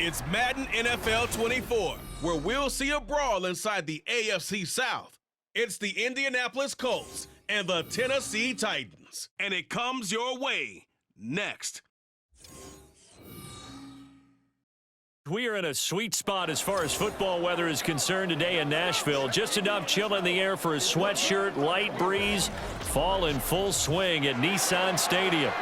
It's Madden NFL 24, where we'll see a brawl inside the AFC South. It's the Indianapolis Colts and the Tennessee Titans. And it comes your way next. We are in a sweet spot as far as football weather is concerned today in Nashville. Just enough chill in the air for a sweatshirt, light breeze, fall in full swing at Nissan Stadium.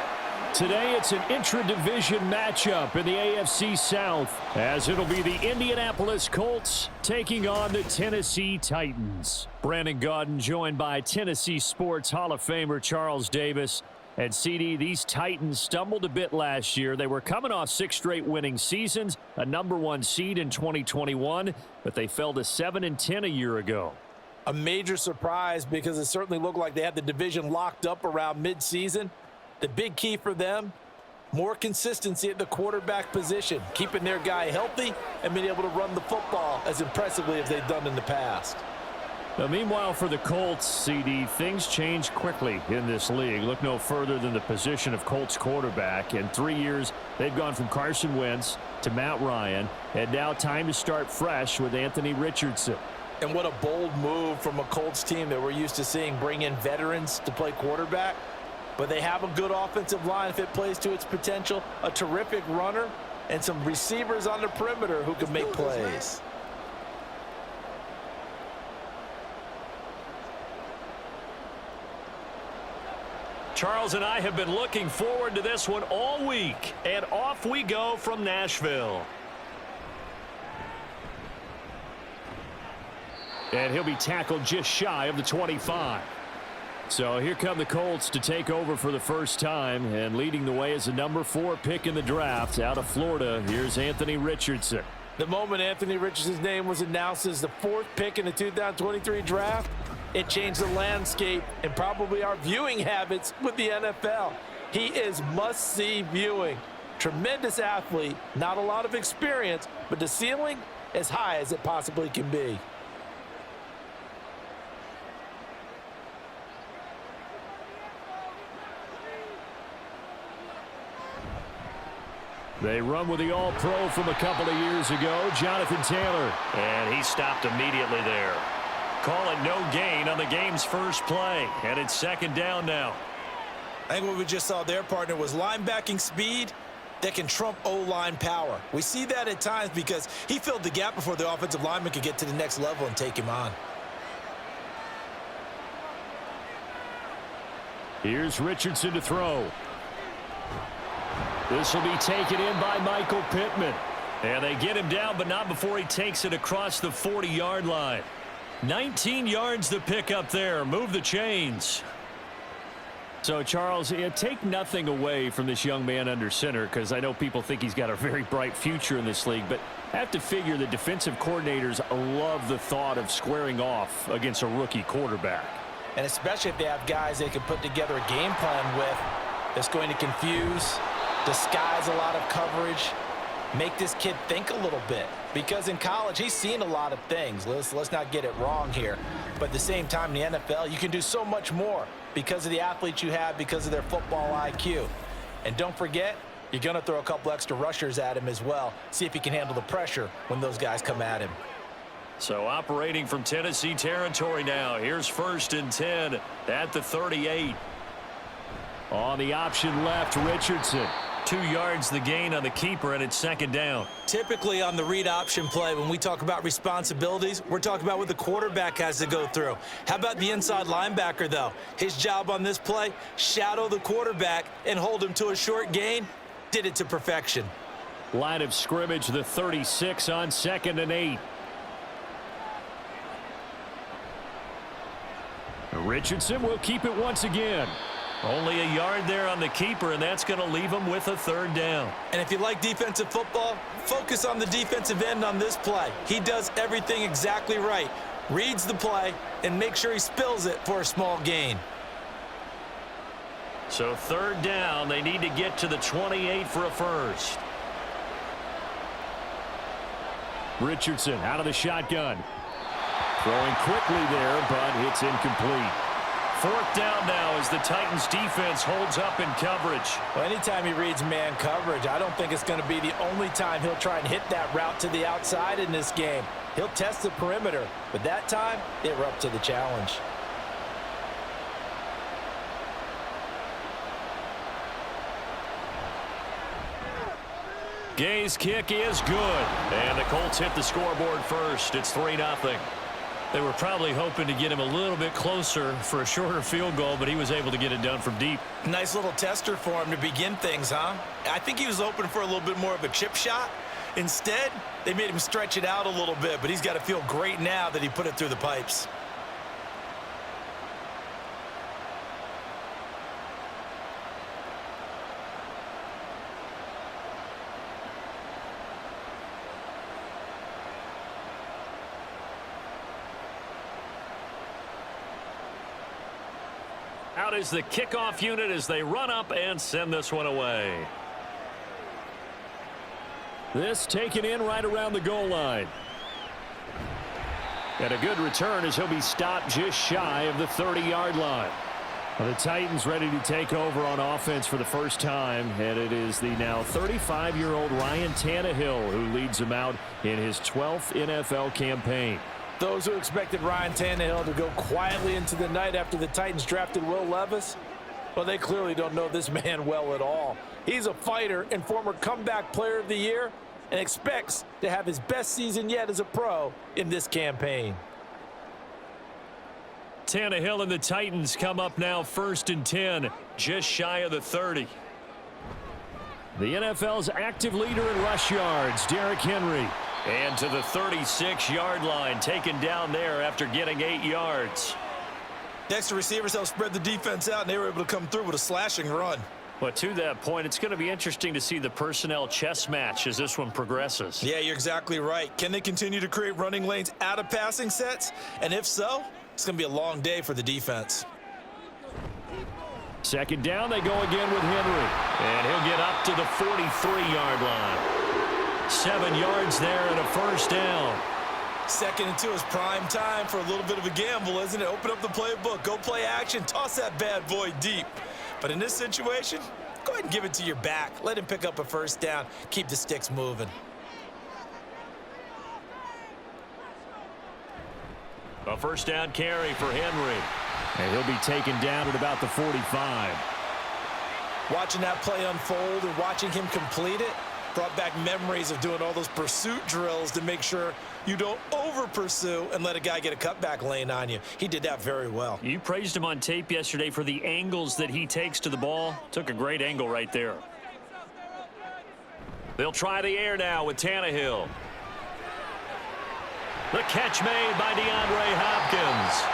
Today it's an intra-division matchup in the AFC South, as it'll be the Indianapolis Colts taking on the Tennessee Titans. Brandon Gaudin joined by Tennessee Sports Hall of Famer Charles Davis. And CD, these Titans stumbled a bit last year. They were coming off 6 straight winning seasons, a #1 seed in 2021, but they fell to 7-10 a year ago. A major surprise because it certainly looked like they had the division locked up around midseason. The big key for them, more consistency at the quarterback position, keeping their guy healthy and being able to run the football as impressively as they've done in the past. Now, meanwhile, for the Colts, CD, things change quickly in this league. Look no further than the position of Colts quarterback. In 3 years, they've gone from Carson Wentz to Matt Ryan, and now time to start fresh with Anthony Richardson. And what a bold move from a Colts team that we're used to seeing bring in veterans to play quarterback. But they have a good offensive line if it plays to its potential, a terrific runner, and some receivers on the perimeter who can make plays. Charles and I have been looking forward to this one all week, and off we go from Nashville. And he'll be tackled just shy of the 25. So here come the Colts to take over for the first time, and leading the way is the #4 pick in the draft out of Florida. Here's Anthony Richardson. The moment Anthony Richardson's name was announced as the 4th pick in the 2023 draft, it changed the landscape and probably our viewing habits with the NFL. He is must-see viewing. Tremendous athlete, not a lot of experience, but the ceiling as high as it possibly can be. They run with the All-Pro from a couple of years ago, Jonathan Taylor. And he stopped immediately there. Call it no gain on the game's first play, and it's 2nd down now. I think what we just saw there, partner, was linebacking speed that can trump O-line power. We see that at times because he filled the gap before the offensive lineman could get to the next level and take him on. Here's Richardson to throw. This will be taken in by Michael Pittman. And they get him down, but not before he takes it across the 40-yard line. 19 yards to pick up there. Move the chains. So, Charles, take nothing away from this young man under center, because I know people think he's got a very bright future in this league, but I have to figure the defensive coordinators love the thought of squaring off against a rookie quarterback. And especially if they have guys they can put together a game plan with that's going to confuse, disguise a lot of coverage, make this kid think a little bit. Because in college, he's seen a lot of things. Let's not get it wrong here. But at the same time, in the NFL, you can do so much more because of the athletes you have, because of their football IQ. And don't forget, you're going to throw a couple extra rushers at him as well. See if he can handle the pressure when those guys come at him. So operating from Tennessee territory now. Here's 1st and 10 at the 38. On the option left, Richardson. 2 yards the gain on the keeper, and it's 2nd down. Typically on the read option play, when we talk about responsibilities, we're talking about what the quarterback has to go through. How about the inside linebacker, though? His job on this play, shadow the quarterback and hold him to a short gain. Did it to perfection. Line of scrimmage, the 36 on 2nd and 8. Richardson will keep it once again. Only a yard there on the keeper, and that's going to leave him with a 3rd down. And if you like defensive football, focus on the defensive end on this play. He does everything exactly right. Reads the play and makes sure he spills it for a small gain. So 3rd down, they need to get to the 28 for a first. Richardson out of the shotgun. Throwing quickly there, but it's incomplete. Fourth down now as the Titans defense holds up in coverage. Well, anytime he reads man coverage, I don't think it's going to be the only time he'll try and hit that route to the outside in this game. He'll test the perimeter, but that time, they were up to the challenge. Gay's kick is good, and the Colts hit the scoreboard first. It's 3-0. They were probably hoping to get him a little bit closer for a shorter field goal, but he was able to get it done from deep. Nice little tester for him to begin things, huh? I think he was hoping for a little bit more of a chip shot. Instead, they made him stretch it out a little bit, but he's got to feel great now that he put it through the pipes. Out is the kickoff unit as they run up and send this one away. This taken in right around the goal line. And a good return as he'll be stopped just shy of the 30-yard line. Well, the Titans ready to take over on offense for the first time, and it is the now 35-year-old Ryan Tannehill who leads them out in his 12th NFL campaign. Those who expected Ryan Tannehill to go quietly into the night after the Titans drafted Will Levis, well, they clearly don't know this man well at all. He's a fighter and former comeback player of the year and expects to have his best season yet as a pro in this campaign. Tannehill and the Titans come up now 1st and 10, just shy of the 30. The NFL's active leader in rush yards, Derrick Henry. And to the 36-yard line, taken down there after getting 8 yards. Next, the receivers helped spread the defense out, and they were able to come through with a slashing run. But to that point, it's going to be interesting to see the personnel chess match as this one progresses. Yeah, you're exactly right. Can they continue to create running lanes out of passing sets? And if so, it's going to be a long day for the defense. Second down, they go again with Henry. And he'll get up to the 43-yard line. 7 yards there and a first down. 2nd and 2 is prime time for a little bit of a gamble, isn't it? Open up the playbook, go play action, toss that bad boy deep. But in this situation, go ahead and give it to your back. Let him pick up a first down. Keep the sticks moving. A first down carry for Henry. And he'll be taken down at about the 45. Watching that play unfold and watching him complete it brought back memories of doing all those pursuit drills to make sure you don't over-pursue and let a guy get a cutback lane on you. He did that very well. You praised him on tape yesterday for the angles that he takes to the ball. Took a great angle right there. They'll try the air now with Tannehill. The catch made by DeAndre Hopkins.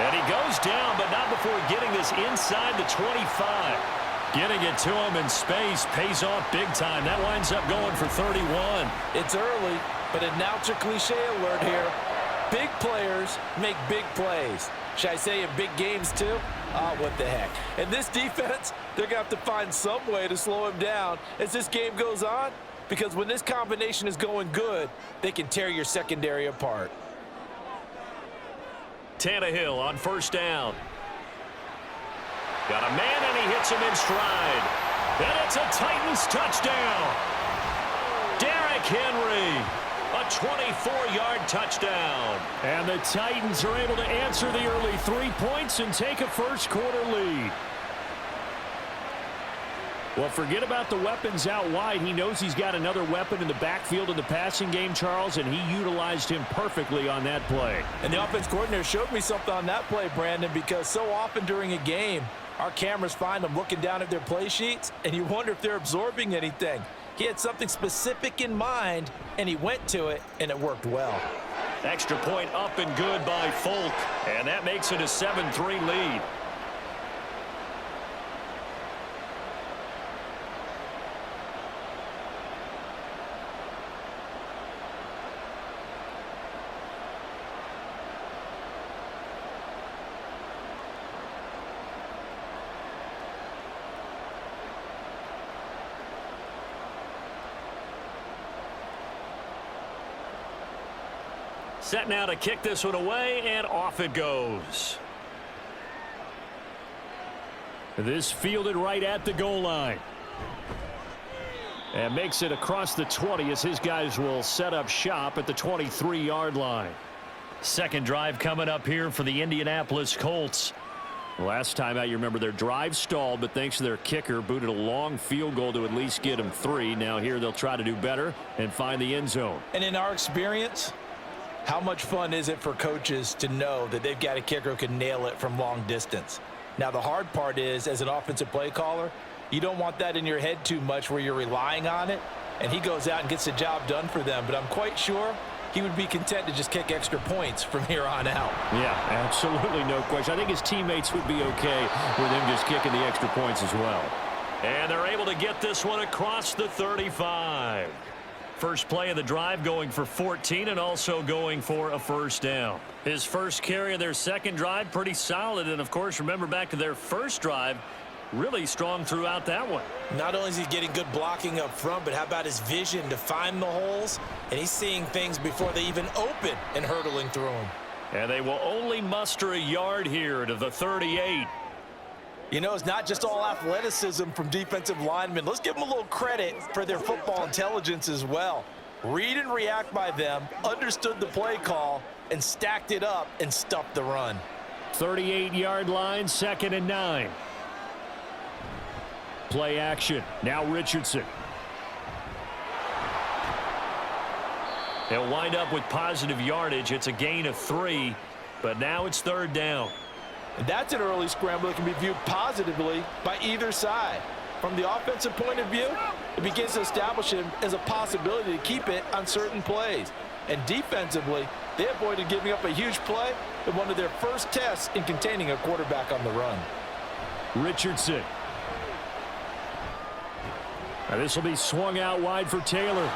And he goes down, but not before getting this inside the 25. Getting it to him in space pays off big time. That winds up going for 31. It's early, but announcer cliche alert here. Big players make big plays. Should I say in big games too? Oh, what the heck. And this defense, they're going to have to find some way to slow him down as this game goes on, because when this combination is going good, they can tear your secondary apart. Tannehill on first down. Got a man, and he hits him in stride. And it's a Titans touchdown. Derrick Henry, a 24-yard touchdown. And the Titans are able to answer the early 3 points and take a first-quarter lead. Well, forget about the weapons out wide. He knows he's got another weapon in the backfield in the passing game, Charles, and he utilized him perfectly on that play. And the offense coordinator showed me something on that play, Brandon, because so often during a game, our cameras find them looking down at their play sheets, and you wonder if they're absorbing anything. He had something specific in mind, and he went to it, and it worked well. Extra point up and good by Folk, and that makes it a 7-3 lead. Set now to kick this one away, and off it goes. This fielded right at the goal line. And makes it across the 20 as his guys will set up shop at the 23-yard line. Second drive coming up here for the Indianapolis Colts. Last time out, you remember their drive stalled, but thanks to their kicker, booted a long field goal to at least get them 3. Now here they'll try to do better and find the end zone. And in our experience, how much fun is it for coaches to know that they've got a kicker who can nail it from long distance? Now the hard part is, as an offensive play caller, you don't want that in your head too much where you're relying on it, and he goes out and gets the job done for them. But I'm quite sure he would be content to just kick extra points from here on out. Yeah, absolutely no question. I think his teammates would be okay with him just kicking the extra points as well. And they're able to get this one across the 35. First play of the drive going for 14 and also going for a first down. His first carry of their second drive, pretty solid. And, of course, remember back to their first drive, really strong throughout that one. Not only is he getting good blocking up front, but how about his vision to find the holes? And he's seeing things before they even open and hurdling through them. And they will only muster a yard here to the 38. You know, it's not just all athleticism from defensive linemen. Let's give them a little credit for their football intelligence as well. Read and react by them, understood the play call, and stacked it up and stuffed the run. 38-yard line, 2nd and 9. Play action. Now Richardson. They'll wind up with positive yardage. It's a gain of 3, but now it's 3rd down. And that's an early scramble that can be viewed positively by either side. From the offensive point of view, it begins to establish him as a possibility to keep it on certain plays. And defensively, they avoided giving up a huge play in one of their first tests in containing a quarterback on the run. Richardson. Now this will be swung out wide for Taylor.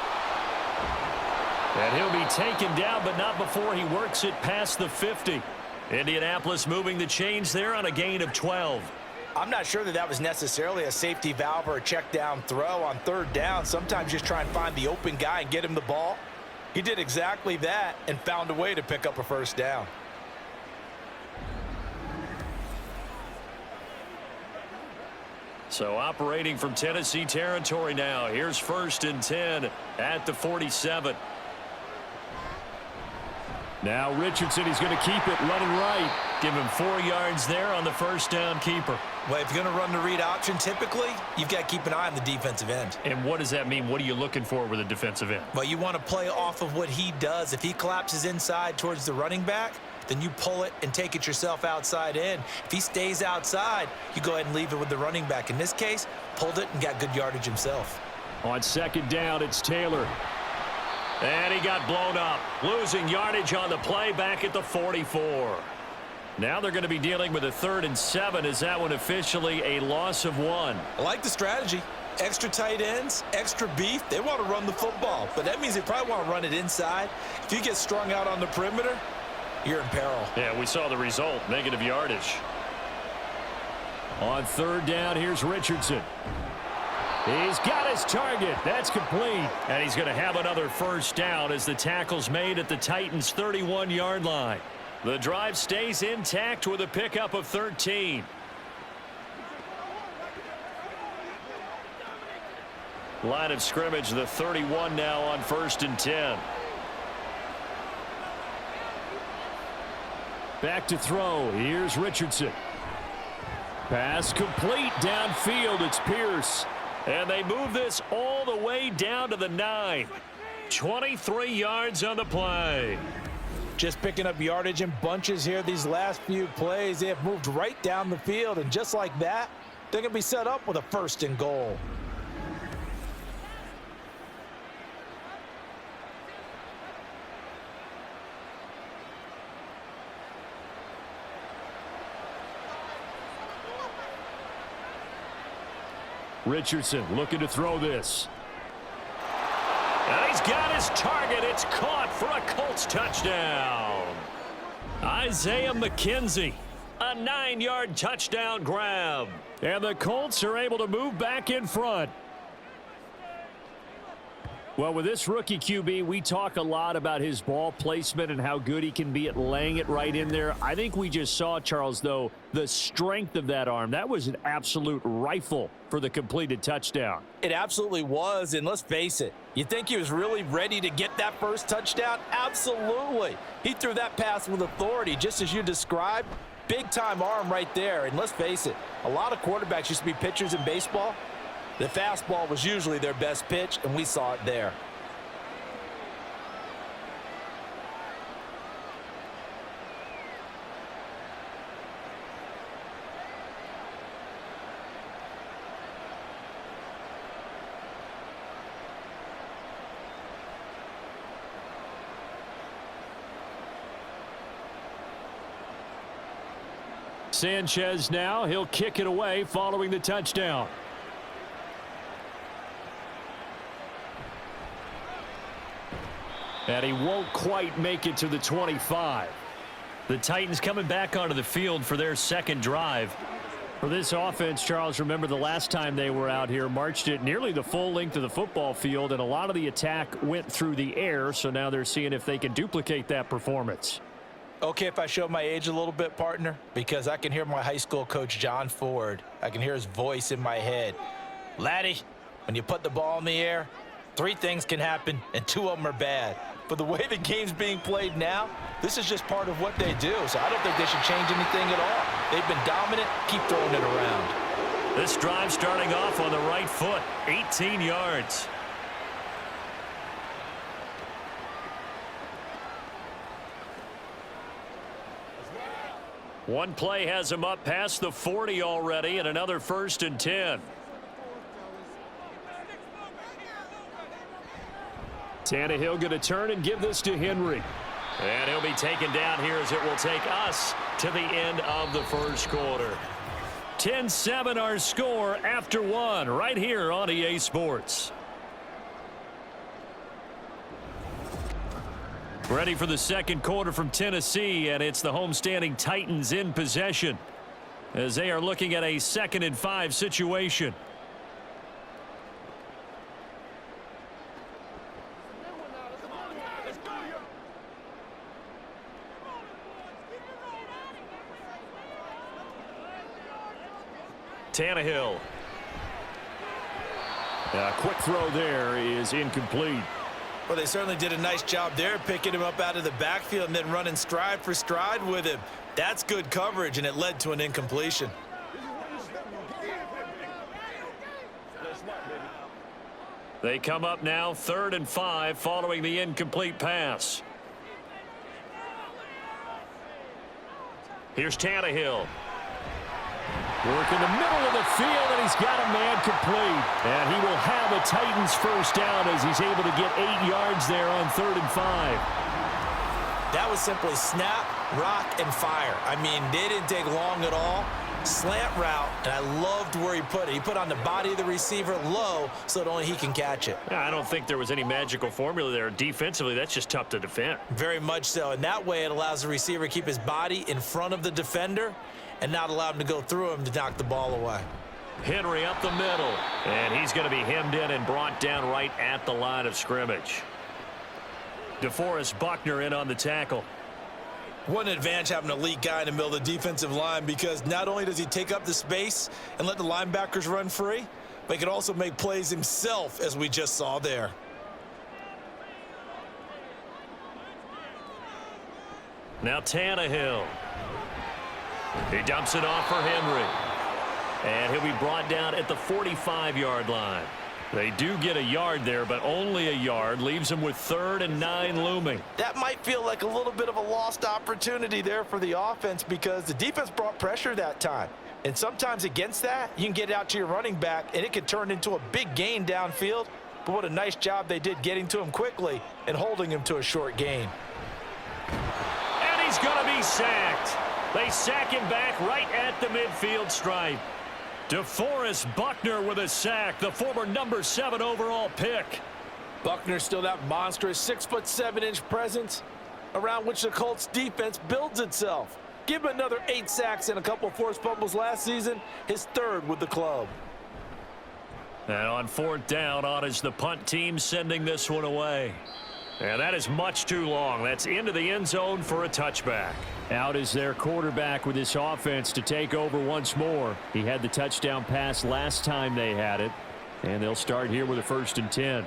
And he'll be taken down, but not before he works it past the 50. Indianapolis moving the chains there on a gain of 12. I'm not sure that was necessarily a safety valve or a check down throw on 3rd down. Sometimes just try and find the open guy and get him the ball. He did exactly that and found a way to pick up a first down. So operating from Tennessee territory now. Here's 1st and 10 at the 47. Now Richardson, he's going to keep it running right. Give him 4 yards there on the first down keeper. Well, if you're going to run the read option, typically, you've got to keep an eye on the defensive end. And what does that mean? What are you looking for with a defensive end? Well, you want to play off of what he does. If he collapses inside towards the running back, then you pull it and take it yourself outside in. If he stays outside, you go ahead and leave it with the running back. In this case, pulled it and got good yardage himself. On 2nd down, it's Taylor. And he got blown up, losing yardage on the play back at the 44. Now they're going to be dealing with a 3rd and 7. Is that one officially a loss of 1? I like the strategy. Extra tight ends, extra beef. They want to run the football, but that means they probably want to run it inside. If you get strung out on the perimeter, you're in peril. Yeah, we saw the result, negative yardage. On 3rd down, here's Richardson. He's got his target. That's complete. And he's going to have another first down as the tackle's made at the Titans' 31-yard line. The drive stays intact with a pickup of 13. Line of scrimmage, the 31 now on 1st and 10. Back to throw. Here's Richardson. Pass complete downfield. It's Pierce. And they move this all the way down to the 9. 23 yards on the play. Just picking up yardage in bunches here these last few plays. They have moved right down the field, and just like that, they're going to be set up with a 1st and goal. Richardson looking to throw this. And he's got his target. It's caught for a Colts touchdown. Isaiah McKenzie, a 9-yard touchdown grab. And the Colts are able to move back in front. Well, with this rookie QB, we talk a lot about his ball placement and how good he can be at laying it right in there. I think we just saw, Charles, though, the strength of that arm. That was an absolute rifle for the completed touchdown. It absolutely was, and let's face it, you think he was really ready to get that first touchdown? Absolutely. He threw that pass with authority, just as you described. Big-time arm right there, and let's face it, a lot of quarterbacks used to be pitchers in baseball. The fastball was usually their best pitch, and we saw it there. Sanchez now, he'll kick it away following the touchdown. And he won't quite make it to the 25. The Titans coming back onto the field for their second drive. For this offense, Charles, remember the last time they were out here, marched it nearly the full length of the football field, and a lot of the attack went through the air, so now they're seeing if they can duplicate that performance. Okay, if I show my age a little bit, partner, because I can hear my high school coach, John Ford. I can hear his voice in my head. Laddie, when you put the ball in the air, 3 things can happen, and 2 of them are bad. But the way the game's being played now, this is just part of what they do. So I don't think they should change anything at all. They've been dominant. Keep throwing it around. This drive starting off on the right foot, 18 yards. One play has him up past the 40 already, and another 1st and 10. Tannehill going to turn and give this to Henry. And he'll be taken down here as it will take us to the end of the first quarter. 10-7 our score after 1 right here on EA Sports. Ready for the second quarter from Tennessee, and it's the homestanding Titans in possession as they are looking at a 2nd and 5 situation. Tannehill. A quick throw there is incomplete. Well, they certainly did a nice job there, picking him up out of the backfield and then running stride for stride with him. That's good coverage, and it led to an incompletion. They come up now 3rd and 5 following the incomplete pass. Here's Tannehill. Work in the middle of the field, and he's got a man complete. And he will have a Titans first down as he's able to get 8 yards there on 3rd and 5. That was simply snap, rock, and fire. I mean, they didn't take long at all. Slant route, and I loved where he put it. He put on the body of the receiver low so that only he can catch it. I don't think there was any magical formula there. Defensively, that's just tough to defend. Very much so. And that way it allows the receiver to keep his body in front of the defender and not allow him to go through him to knock the ball away. Henry up the middle, and he's going to be hemmed in and brought down right at the line of scrimmage. DeForest Buckner in on the tackle. What an advantage having an elite guy in the middle of the defensive line, because not only does he take up the space and let the linebackers run free, but he can also make plays himself, as we just saw there. Now Tannehill. He dumps it off for Henry. And he'll be brought down at the 45-yard line. They do get a yard there, but only a yard. Leaves them with 3rd and 9 looming. That might feel like a little bit of a lost opportunity there for the offense, because the defense brought pressure that time. And sometimes against that, you can get out to your running back, and it could turn into a big gain downfield. But what a nice job they did getting to him quickly and holding him to a short gain. And he's going to be sacked. They sack him back right at the midfield stripe. DeForest Buckner with a sack, the former number 7 overall pick. Buckner's still that monstrous 6'7" presence around which the Colts defense builds itself. Give him another 8 sacks and a couple forced fumbles last season, his 3rd with the club. And on fourth down, on is the punt team sending this one away. And that is much too long. That's into the end zone for a touchback. Out is their quarterback with this offense to take over once more. He had the touchdown pass last time they had it. And they'll start here with a 1st and 10.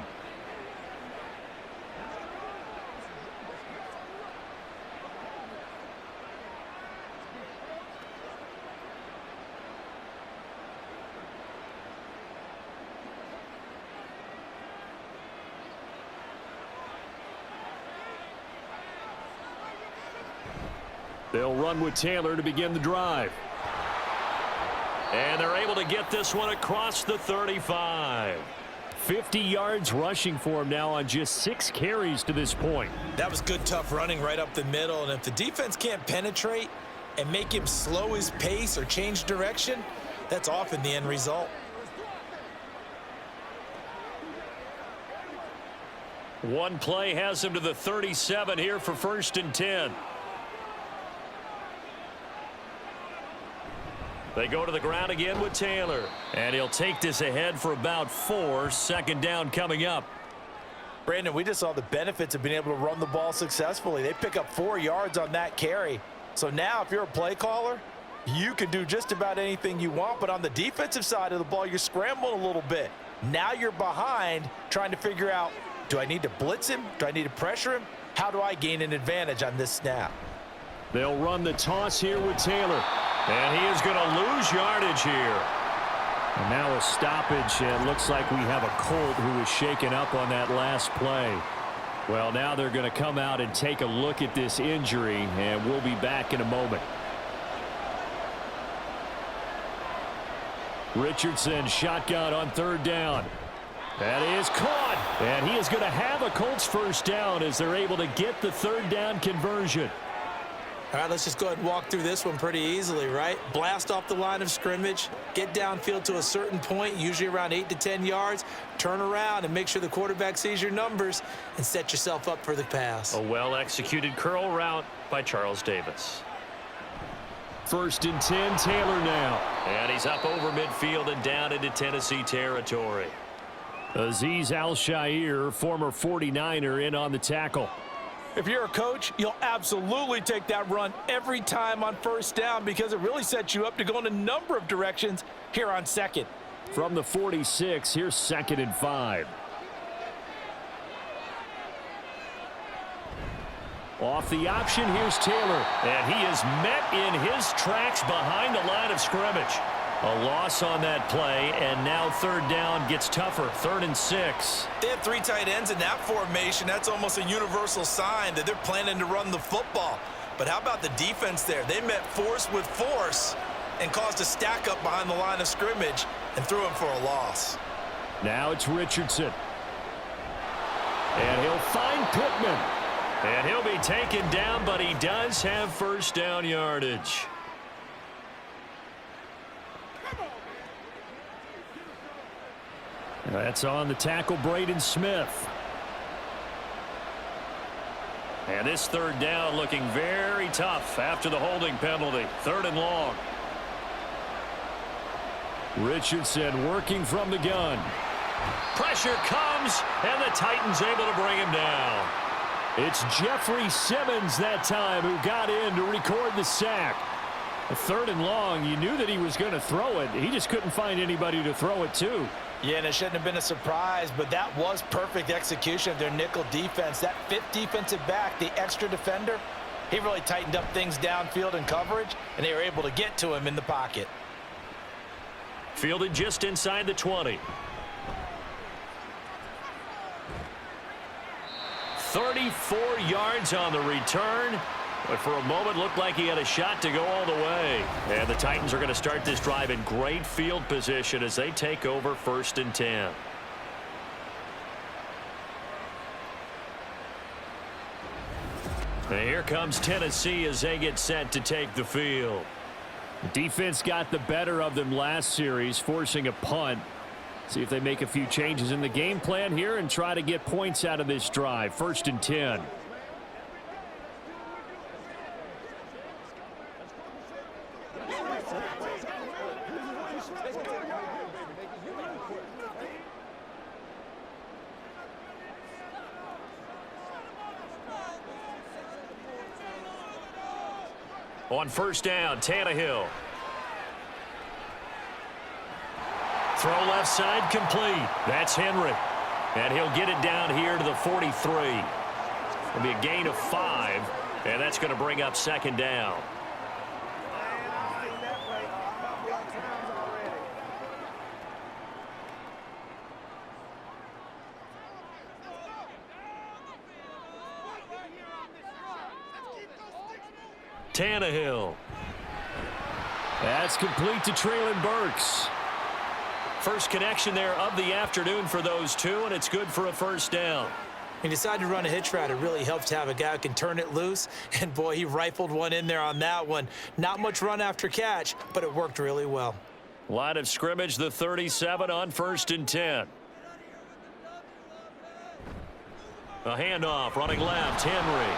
They'll run with Taylor to begin the drive. And they're able to get this one across the 35. 50 yards rushing for him now on just 6 carries to this point. That was good, tough running right up the middle. And if the defense can't penetrate and make him slow his pace or change direction, that's often the end result. One play has him to the 37 here for 1st and 10. They go to the ground again with Taylor. And he'll take this ahead for about 4. 2nd down coming up. Brandon, we just saw the benefits of being able to run the ball successfully. They pick up 4 yards on that carry. So now if you're a play caller, you can do just about anything you want. But on the defensive side of the ball, you're scrambling a little bit. Now you're behind trying to figure out, do I need to blitz him? Do I need to pressure him? How do I gain an advantage on this snap? They'll run the toss here with Taylor. And he is going to lose yardage here. And now a stoppage. It looks like we have a Colt who was shaken up on that last play. Well, now they're going to come out and take a look at this injury, and we'll be back in a moment. Richardson shotgun on 3rd down. That is caught. And he is going to have a Colts 1st down as they're able to get the 3rd down conversion. All right, let's just go ahead and walk through this one pretty easily, right? Blast off the line of scrimmage, get downfield to a certain point, usually around 8 to 10 yards, turn around and make sure the quarterback sees your numbers and set yourself up for the pass. A well-executed curl route by Charles Davis. 1st and 10, Taylor now. And he's up over midfield and down into Tennessee territory. Azeez Al-Shaair, former 49er, in on the tackle. If you're a coach, you'll absolutely take that run every time on 1st down because it really sets you up to go in a number of directions here on 2nd. From the 46, here's 2nd and 5. Off the option, here's Taylor. And he is met in his tracks behind the line of scrimmage. A loss on that play, and now 3rd down gets tougher. 3rd and 6. They have 3 tight ends in that formation. That's almost a universal sign that they're planning to run the football. But how about the defense there? They met force with force and caused a stack up behind the line of scrimmage and threw him for a loss. Now it's Richardson. And he'll find Pittman. And he'll be taken down, but he does have 1st down yardage. That's on the tackle, Braden Smith. And this 3rd down looking very tough after the holding penalty. 3rd and long. Richardson working from the gun. Pressure comes, and the Titans able to bring him down. It's Jeffrey Simmons that time who got in to record the sack. A 3rd and long, you knew that he was going to throw it. He just couldn't find anybody to throw it to. Yeah, and it shouldn't have been a surprise, but that was perfect execution of their nickel defense. That 5th defensive back, the extra defender, he really tightened up things downfield in coverage, and they were able to get to him in the pocket. Fielded just inside the 20. 34 yards on the return. But for a moment, looked like he had a shot to go all the way. And the Titans are going to start this drive in great field position as they take over 1st and 10. And here comes Tennessee as they get set to take the field. Defense got the better of them last series, forcing a punt. See if they make a few changes in the game plan here and try to get points out of this drive. 1st and 10. On first down, Tannehill. Throw left side complete. That's Henry. And he'll get it down here to the 43. It'll be a gain of 5, and that's going to bring up second down. Tannehill. That's complete to Traylon Burks. First connection there of the afternoon for those two, and it's good for a first down. He decided to run a hitch route. It really helps to have a guy who can turn it loose. And, boy, he rifled one in there on that one. Not much run after catch, but it worked really well. Line of scrimmage, the 37 on first and 10. A handoff, running left, Henry.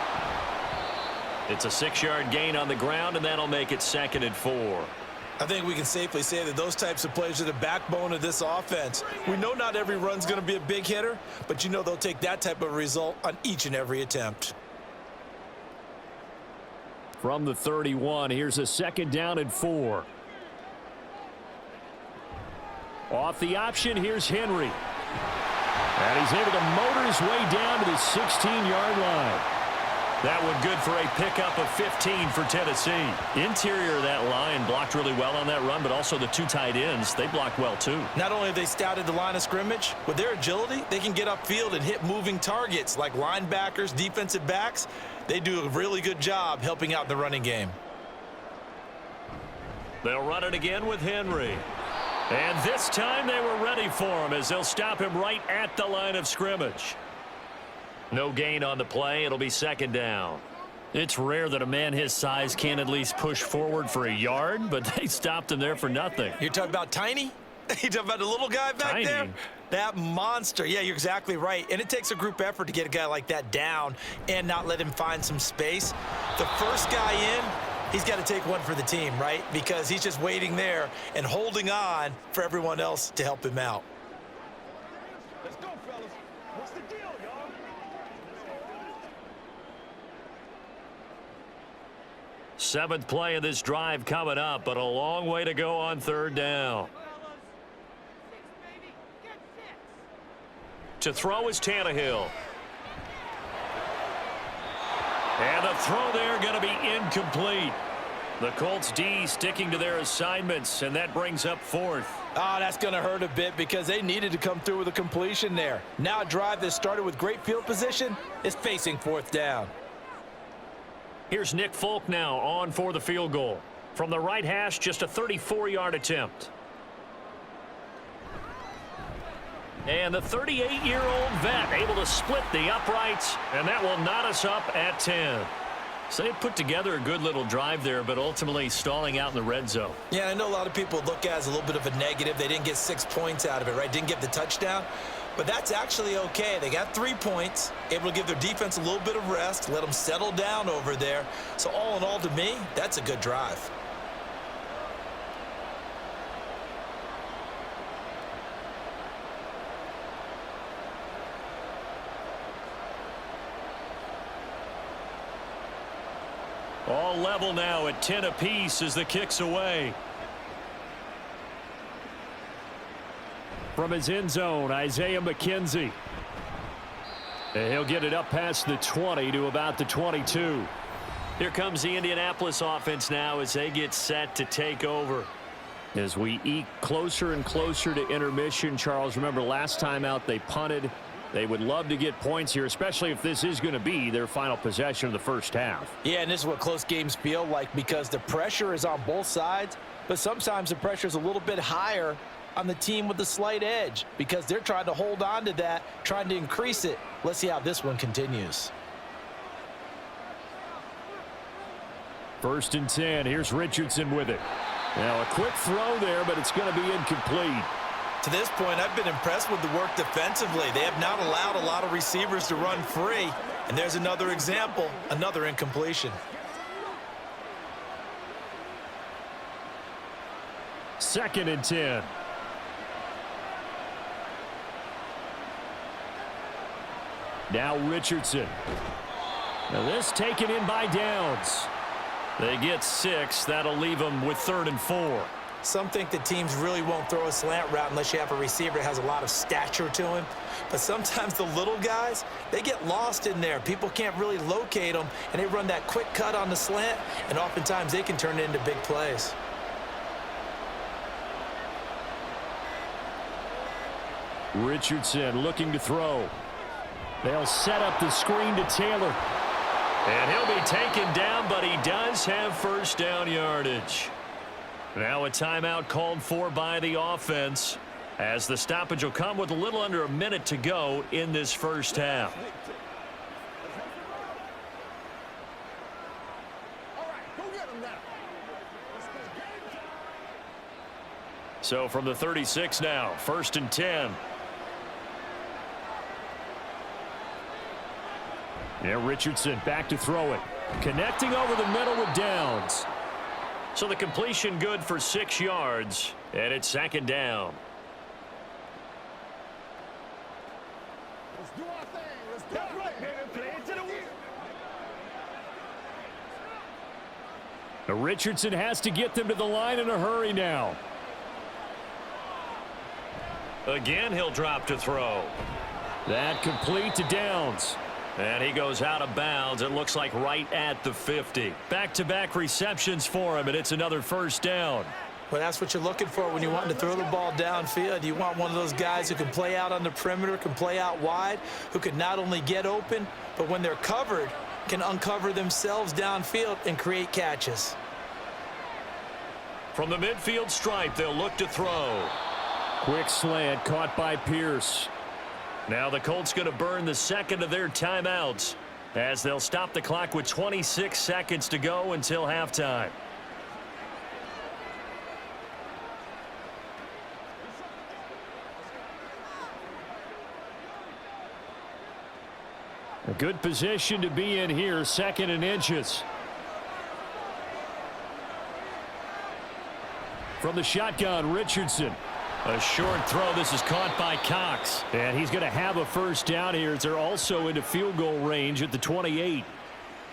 It's a 6-yard gain on the ground, and that'll make it 2nd and 4. I think we can safely say that those types of plays are the backbone of this offense. We know not every run's going to be a big hitter, but you know they'll take that type of result on each and every attempt. From the 31, here's a 2nd down and 4. Off the option, here's Henry. And he's able to motor his way down to the 16-yard line. That one good for a pickup of 15 for Tennessee. Interior of that line blocked really well on that run, but also the 2 tight ends, they blocked well too. Not only have they scouted the line of scrimmage, with their agility, they can get upfield and hit moving targets like linebackers, defensive backs. They do a really good job helping out the running game. They'll run it again with Henry. And this time they were ready for him as they'll stop him right at the line of scrimmage. No gain on the play. It'll be 2nd down. It's rare that a man his size can't at least push forward for a yard, but they stopped him there for nothing. You're talking about tiny? You're talking about the little guy back there? That monster. Yeah, you're exactly right. And it takes a group effort to get a guy like that down and not let him find some space. The first guy in, he's got to take one for the team, right? Because he's just waiting there and holding on for everyone else to help him out. Let's go, fellas. What's the deal, y'all? Seventh play of this drive coming up, but a long way to go on 3rd down. To throw is Tannehill. And the throw there going to be incomplete. The Colts D sticking to their assignments, and that brings up 4th. Oh, that's going to hurt a bit because they needed to come through with a completion there. Now a drive that started with great field position is facing 4th down. Here's Nick Folk now on for the field goal. From the right hash, just a 34-yard attempt. And the 38-year-old vet able to split the uprights, and that will knot us up at 10. So they put together a good little drive there, but ultimately stalling out in the red zone. Yeah, I know a lot of people look at it as a little bit of a negative. They didn't get 6 points out of it, right? Didn't get the touchdown. But that's actually okay. They got 3 points, able to give their defense a little bit of rest, let them settle down over there. So all in all, to me, that's a good drive. All level now at 10 apiece as the kick's away. From his end zone, Isaiah McKenzie. And he'll get it up past the 20 to about the 22. Here comes the Indianapolis offense now as they get set to take over. As we eke closer and closer to intermission, Charles, remember last time out they punted. They would love to get points here, especially if this is going to be their final possession of the first half. Yeah, and this is what close games feel like because the pressure is on both sides, but sometimes the pressure is a little bit higher on the team with the slight edge because they're trying to hold on to that, trying to increase it. Let's see how this one continues. 1st and 10. Here's Richardson with it. Now a quick throw there, but it's going to be incomplete. To this point, I've been impressed with the work defensively. They have not allowed a lot of receivers to run free. And there's another example, another incompletion. 2nd and 10. Now Richardson. Now this taken in by Downs. They get 6. That'll leave them with 3rd and 4. Some think that teams really won't throw a slant route unless you have a receiver that has a lot of stature to him. But sometimes the little guys, they get lost in there. People can't really locate them, and they run that quick cut on the slant, and oftentimes they can turn it into big plays. Richardson looking to throw. They'll set up the screen to Taylor. And he'll be taken down, but he does have first down yardage. Now a timeout called for by the offense, as the stoppage will come with a little under a minute to go in this first half. All right, go get him now. Let's go. So from the 36 now, 1st and 10. Yeah, Richardson back to throw it. Connecting over the middle with Downs. So the completion good for 6 yards, and it's 2nd down. Let's do our thing. Let's do it right, baby. Play it to the wheel. Richardson has to get them to the line in a hurry now. Again, he'll drop to throw. That complete to Downs. And he goes out of bounds. It looks like right at the 50. Back-to-back receptions for him, and it's another first down. Well, that's what you're looking for when you want to throw the ball downfield. You want one of those guys who can play out on the perimeter, can play out wide, who can not only get open, but when they're covered, can uncover themselves downfield and create catches. From the midfield stripe, they'll look to throw. Quick slant caught by Pierce. Now the Colts going to burn the second of their timeouts, as they'll stop the clock with 26 seconds to go until halftime. A good position to be in here, 2nd and inches. From the shotgun, Richardson. A short throw. This is caught by Cox. And he's going to have a first down here as they're also into field goal range at the 28.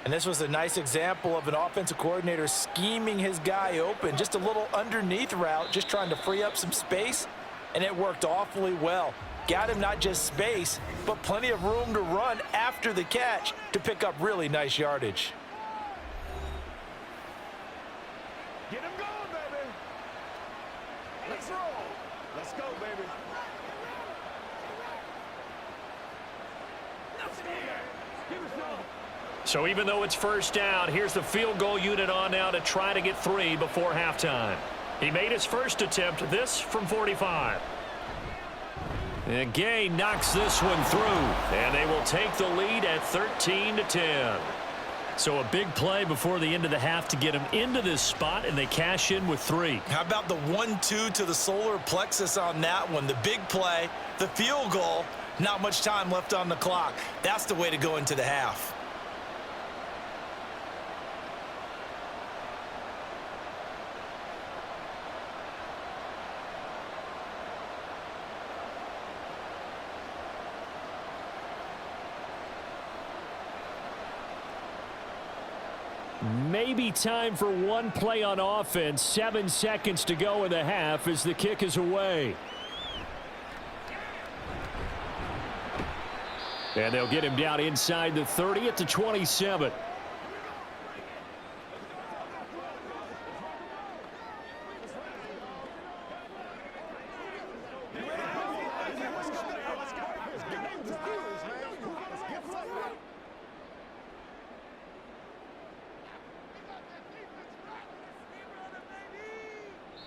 And this was a nice example of an offensive coordinator scheming his guy open. Just a little underneath route, just trying to free up some space, and it worked awfully well. Got him not just space, but plenty of room to run after the catch to pick up really nice yardage. Get him going, baby. Let's roll. Let's go, baby. Give us some. So even though it's first down, here's the field goal unit on now to try to get 3 before halftime. He made his first attempt, this from 45. And Gay knocks this one through, and they will take the lead at 13-10. So a big play before the end of the half to get them into this spot, and they cash in with 3. How about the 1-2 to the solar plexus on that one? The big play, the field goal, not much time left on the clock. That's the way to go into the half. Maybe time for one play on offense. 7 seconds to go in the half as the kick is away. And they'll get him down inside the 30 at the 27.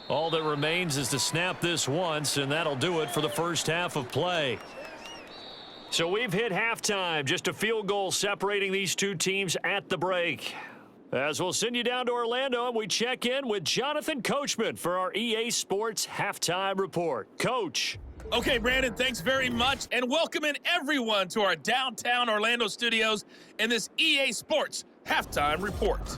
All that remains is to snap this once, and that'll do it for the first half of play. So we've hit halftime, just a field goal separating these two teams at the break. As we'll send you down to Orlando, and we check in with Jonathan Coachman for our EA Sports Halftime Report. Coach. Okay, Brandon, thanks very much, and welcome in everyone to our downtown Orlando studios and this EA Sports Halftime Report.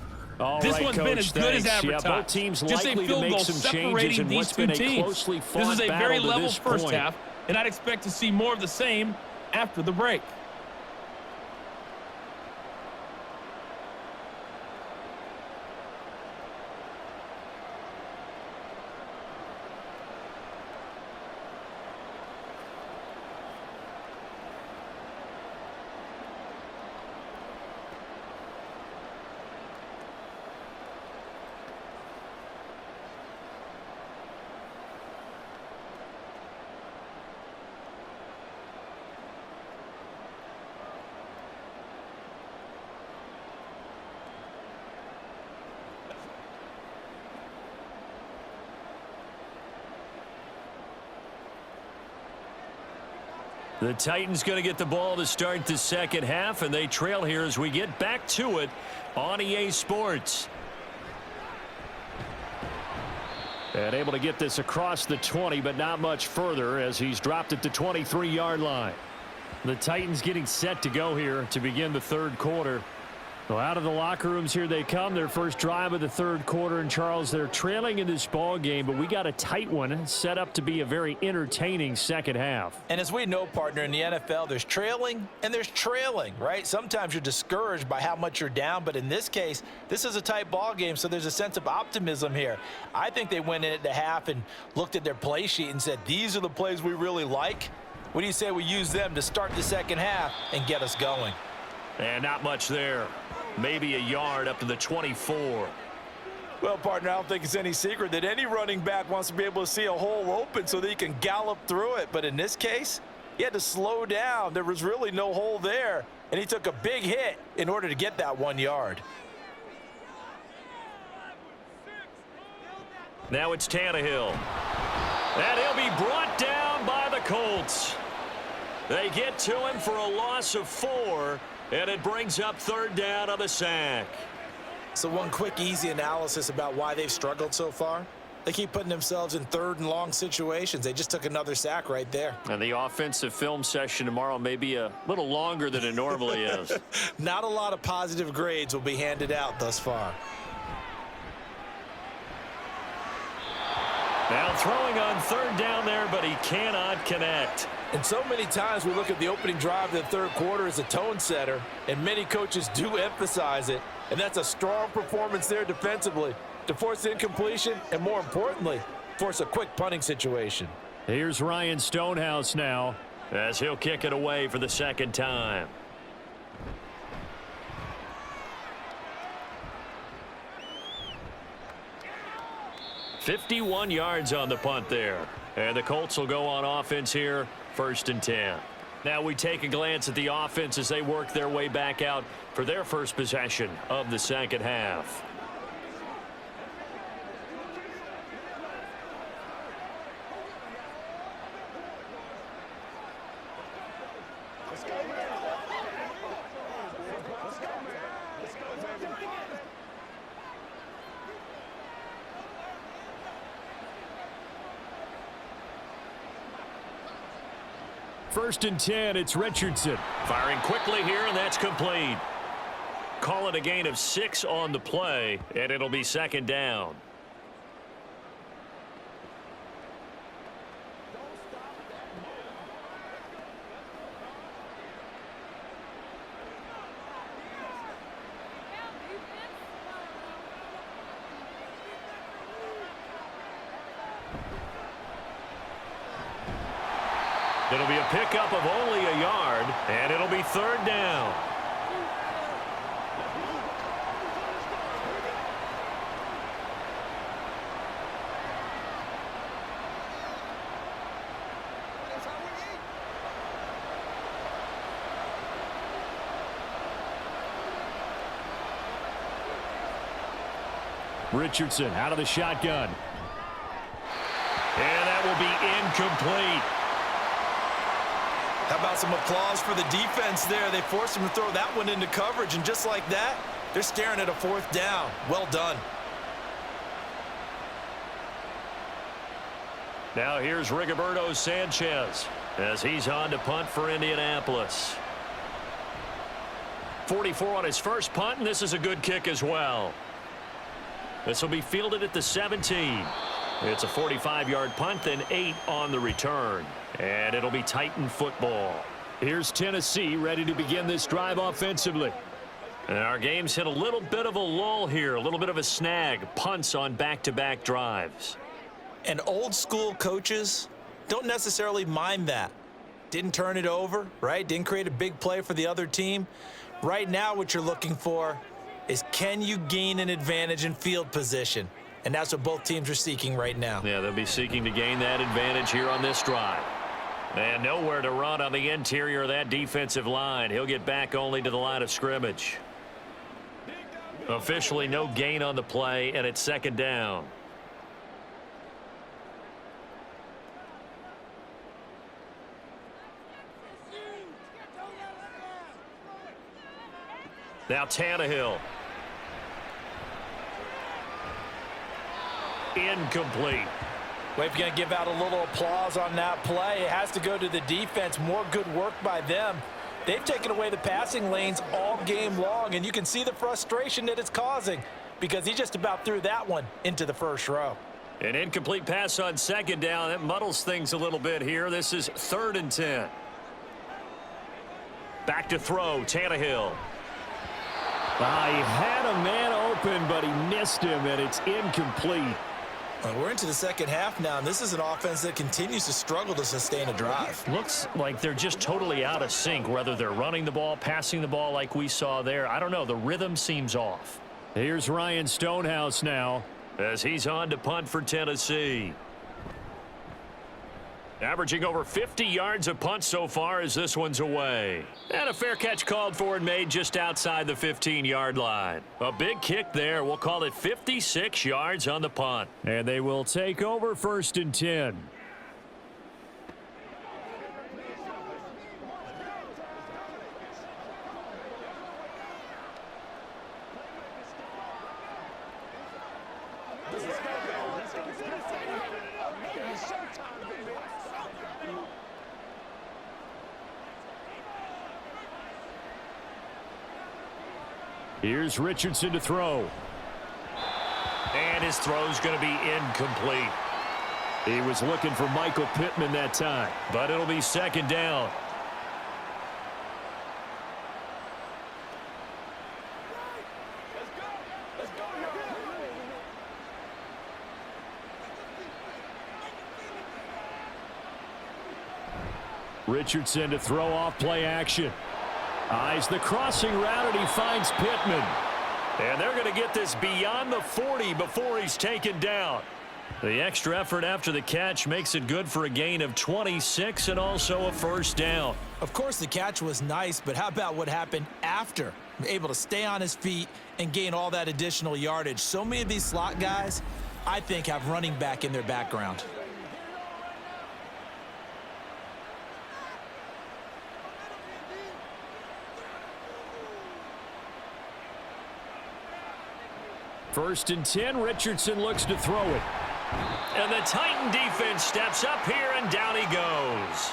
This one's been as good as advertised. Yeah, both teams just a likely field to make goal some changes in separating what's these been two a teams. closely fought This is a very battle to level this first point. half, and I'd expect to see more of the same after the break. The Titans going to get the ball to start the second half, and they trail here as we get back to it on EA Sports. And able to get this across the 20, but not much further as he's dropped at the 23-yard line. The Titans getting set to go here to begin the third quarter. Well, out of the locker rooms here they come. Their first drive of the third quarter. And, Charles, they're trailing in this ball game, but we got a tight one set up to be a very entertaining second half. And as we know, partner, in the NFL, there's trailing and there's trailing, right? Sometimes you're discouraged by how much you're down, but in this case, this is a tight ball game, so there's a sense of optimism here. I think they went in at the half and looked at their play sheet and said, these are the plays we really like. What do you say we use them to start the second half and get us going? And not much there. Maybe a yard up to the 24. Well, partner, I don't think it's any secret that any running back wants to be able to see a hole open so that he can gallop through it. But in this case, he had to slow down. There was really no hole there, and he took a big hit in order to get that 1 yard. Now it's Tannehill. And he'll be brought down by the Colts. They get to him for a loss of 4. And it brings up third down on the sack. So one quick, easy analysis about why they've struggled so far. They keep putting themselves in third and long situations. They just took another sack right there. And the offensive film session tomorrow may be a little longer than it normally is. Not a lot of positive grades will be handed out thus far. Now throwing on third down there, but he cannot connect. And so many times we look at the opening drive of the third quarter as a tone setter, and many coaches do emphasize it. And that's a strong performance there defensively to force incompletion and, more importantly, force a quick punting situation. Here's Ryan Stonehouse now as he'll kick it away for the second time. $51 yards on the punt there. And the Colts will go on offense here, 1st and 10. Now we take a glance at the offense as they work their way back out for their first possession of the second half. First and 10, it's Richardson. Firing quickly here, and that's complete. Call it a gain of 6 on the play, and it'll be second down. It'll be a pickup of only a yard, and it'll be third down. Richardson out of the shotgun. And that will be incomplete. How about some applause for the defense there? They forced him to throw that one into coverage, and just like that, they're staring at a 4th down. Well done. Now here's Rigoberto Sanchez as he's on to punt for Indianapolis. 44 on his first punt, and this is a good kick as well. This will be fielded at the 17. It's a 45-yard punt, then 8 on the return. And it'll be Titan football. Here's Tennessee ready to begin this drive offensively. And our game's hit a little bit of a lull here, a little bit of a snag. Punts on back-to-back drives. And old school coaches don't necessarily mind that. Didn't turn it over, right? Didn't create a big play for the other team. Right now what you're looking for is, can you gain an advantage in field position? And that's what both teams are seeking right now. Yeah, they'll be seeking to gain that advantage here on this drive. And nowhere to run on the interior of that defensive line. He'll get back only to the line of scrimmage. Officially no gain on the play, and it's second down. Now Tannehill. Incomplete. Well, if you're going to give out a little applause on that play, it has to go to the defense. More good work by them. They've taken away the passing lanes all game long, and you can see the frustration that it's causing because he just about threw that one into the first row. An incomplete pass on second down. That muddles things a little bit here. This is 3rd and 10. Back to throw, Tannehill. He had a man open, but he missed him, and it's incomplete. We're into the second half now, and this is an offense that continues to struggle to sustain a drive. Looks like they're just totally out of sync, whether they're running the ball, passing the ball like we saw there. I don't know. The rhythm seems off. Here's Ryan Stonehouse now, as he's on to punt for Tennessee. Averaging over 50 yards a punt so far as this one's away. And a fair catch called for and made just outside the 15-yard line. A big kick there. We'll call it 56 yards on the punt. and they will take over 1st and 10. Here's Richardson to throw. And his throw's going to be incomplete. He was looking for Michael Pittman that time. But it'll be 2nd down. Richardson to throw off play action. Eyes the crossing route, and he finds Pittman. And they're going to get this beyond the 40 before he's taken down. The extra effort after the catch makes it good for a gain of 26 and also a 1st down. Of course, the catch was nice, but how about what happened after? Able to stay on his feet and gain all that additional yardage. So many of these slot guys, I think, have running back in their background. First and 10, Richardson looks to throw it. And the Titan defense steps up here, and down he goes.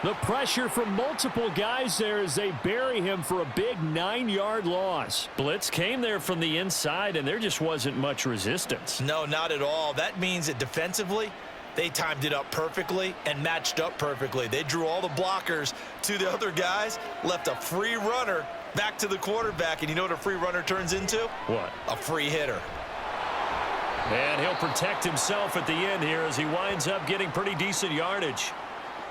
The pressure from multiple guys there as they bury him for a big 9-yard loss. Blitz came there from the inside, and there just wasn't much resistance. No, not at all. That means that defensively, they timed it up perfectly and matched up perfectly. They drew all the blockers to the other guys, left a free runner back to the quarterback, and you know what a free runner turns into? What? A free hitter. And he'll protect himself at the end here as he winds up getting pretty decent yardage.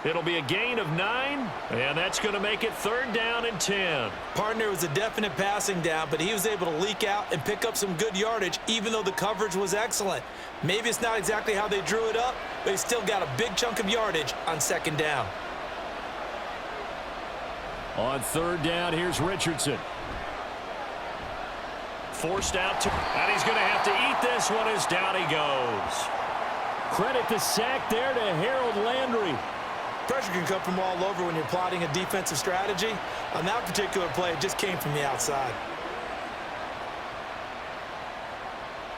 It'll be a gain of 9, and that's going to make it 3rd down and 10. Partner was a definite passing down, but he was able to leak out and pick up some good yardage, even though the coverage was excellent. Maybe it's not exactly how they drew it up, but he still got a big chunk of yardage on 2nd down. On 3rd down, here's Richardson. Forced out to, and he's going to have to eat this one as down he goes. Credit the sack there to Harold Landry. Pressure can come from all over when you're plotting a defensive strategy. On that particular play, it just came from the outside.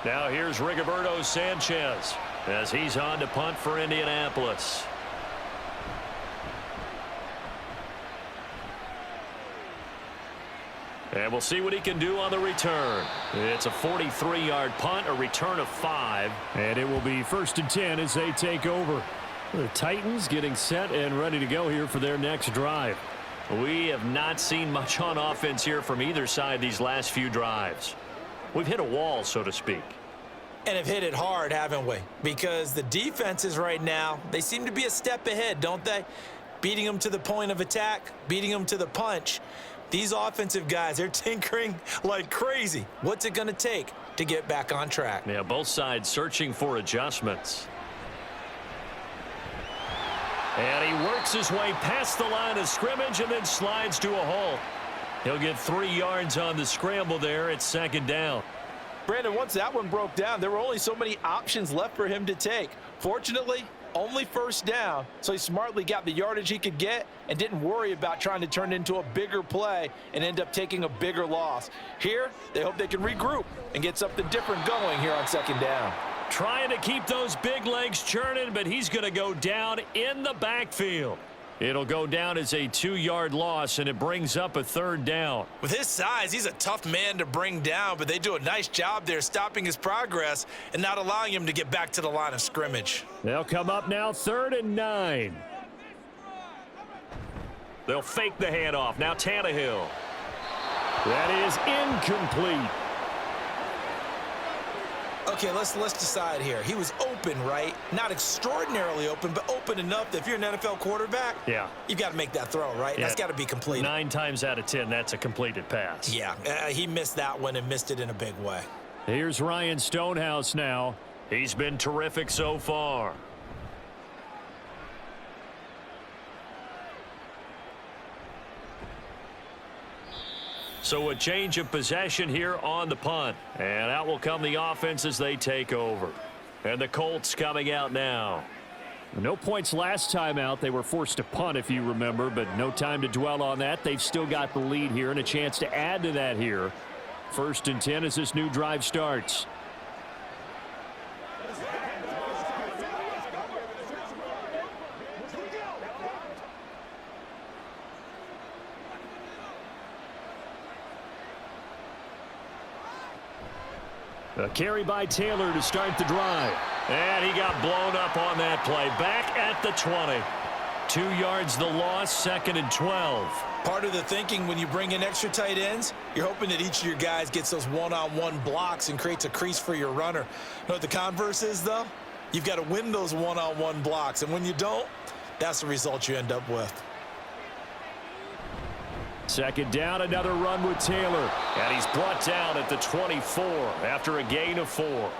Now here's Rigoberto Sanchez as he's on to punt for Indianapolis. And we'll see what he can do on the return. It's a 43-yard punt, a return of 5. And it will be 1st and 10 as they take over. The Titans getting set and ready to go here for their next drive. We have not seen much on offense here from either side these last few drives. We've hit a wall, so to speak. And have hit it hard, haven't we? Because the defenses right now, they seem to be a step ahead, don't they? Beating them to the point of attack, beating them to the punch. These offensive guys, they're tinkering like crazy. What's it going to take to get back on track? Yeah, both sides searching for adjustments. And he works his way past the line of scrimmage and then slides to a halt. He'll get 3 yards on the scramble there. It's 2nd down. Brandon, once that one broke down, there were only so many options left for him to take. Fortunately, Only first down, so he smartly got the yardage he could get and didn't worry about trying to turn it into a bigger play and end up taking a bigger loss. Here, they hope they can regroup and get something different going here on second down. Trying to keep those big legs churning, but he's going to go down in the backfield. It'll go down as a 2-yard loss, and it brings up a third down. With his size, he's a tough man to bring down, but they do a nice job there stopping his progress and not allowing him to get back to the line of scrimmage. They'll come up now 3rd and 9. They'll fake the handoff. Now Tannehill. That is incomplete. Okay, let's decide here. He was open, right? Not extraordinarily open, but open enough that if you're an NFL quarterback, Yeah. you've got to make that throw, right? Yeah. That's got to be completed. 9 times out of 10, that's a completed pass. Yeah, he missed that one and missed it in a big way. Here's Ryan Stonehouse now. He's been terrific so far. So a change of possession here on the punt. And out will come the offense as they take over. And the Colts coming out now. No points last time out. They were forced to punt, if you remember, but no time to dwell on that. They've still got the lead here and a chance to add to that here. 1st and 10 as this new drive starts. A carry by Taylor to start the drive. And he got blown up on that play. Back at the 20. 2 yards the loss, 2nd and 12. Part of the thinking when you bring in extra tight ends, you're hoping that each of your guys gets those one-on-one blocks and creates a crease for your runner. You know what the converse is, though? You've got to win those one-on-one blocks, and when you don't, that's the result you end up with. 2nd down, another run with Taylor. And he's brought down at the 24 after a gain of 4.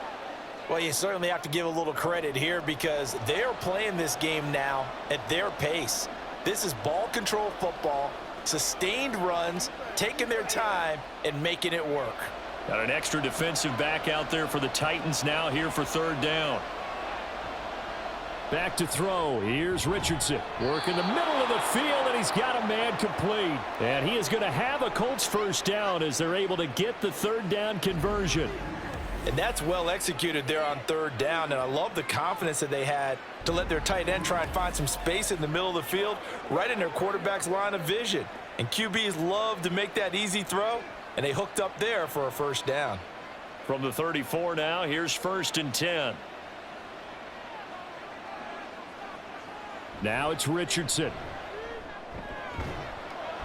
Well, you certainly have to give a little credit here because they're playing this game now at their pace. This is ball control football, sustained runs, taking their time, and making it work. Got an extra defensive back out there for the Titans now here for 3rd down. Back to throw. Here's Richardson. Working the middle of the field, and he's got a man complete. And he is going to have a Colts 1st down as they're able to get the 3rd down conversion. And that's well executed there on 3rd down, and I love the confidence that they had to let their tight end try and find some space in the middle of the field, right in their quarterback's line of vision. And QBs love to make that easy throw, and they hooked up there for a 1st down. From the 34 now, here's 1st and 10. Now it's Richardson.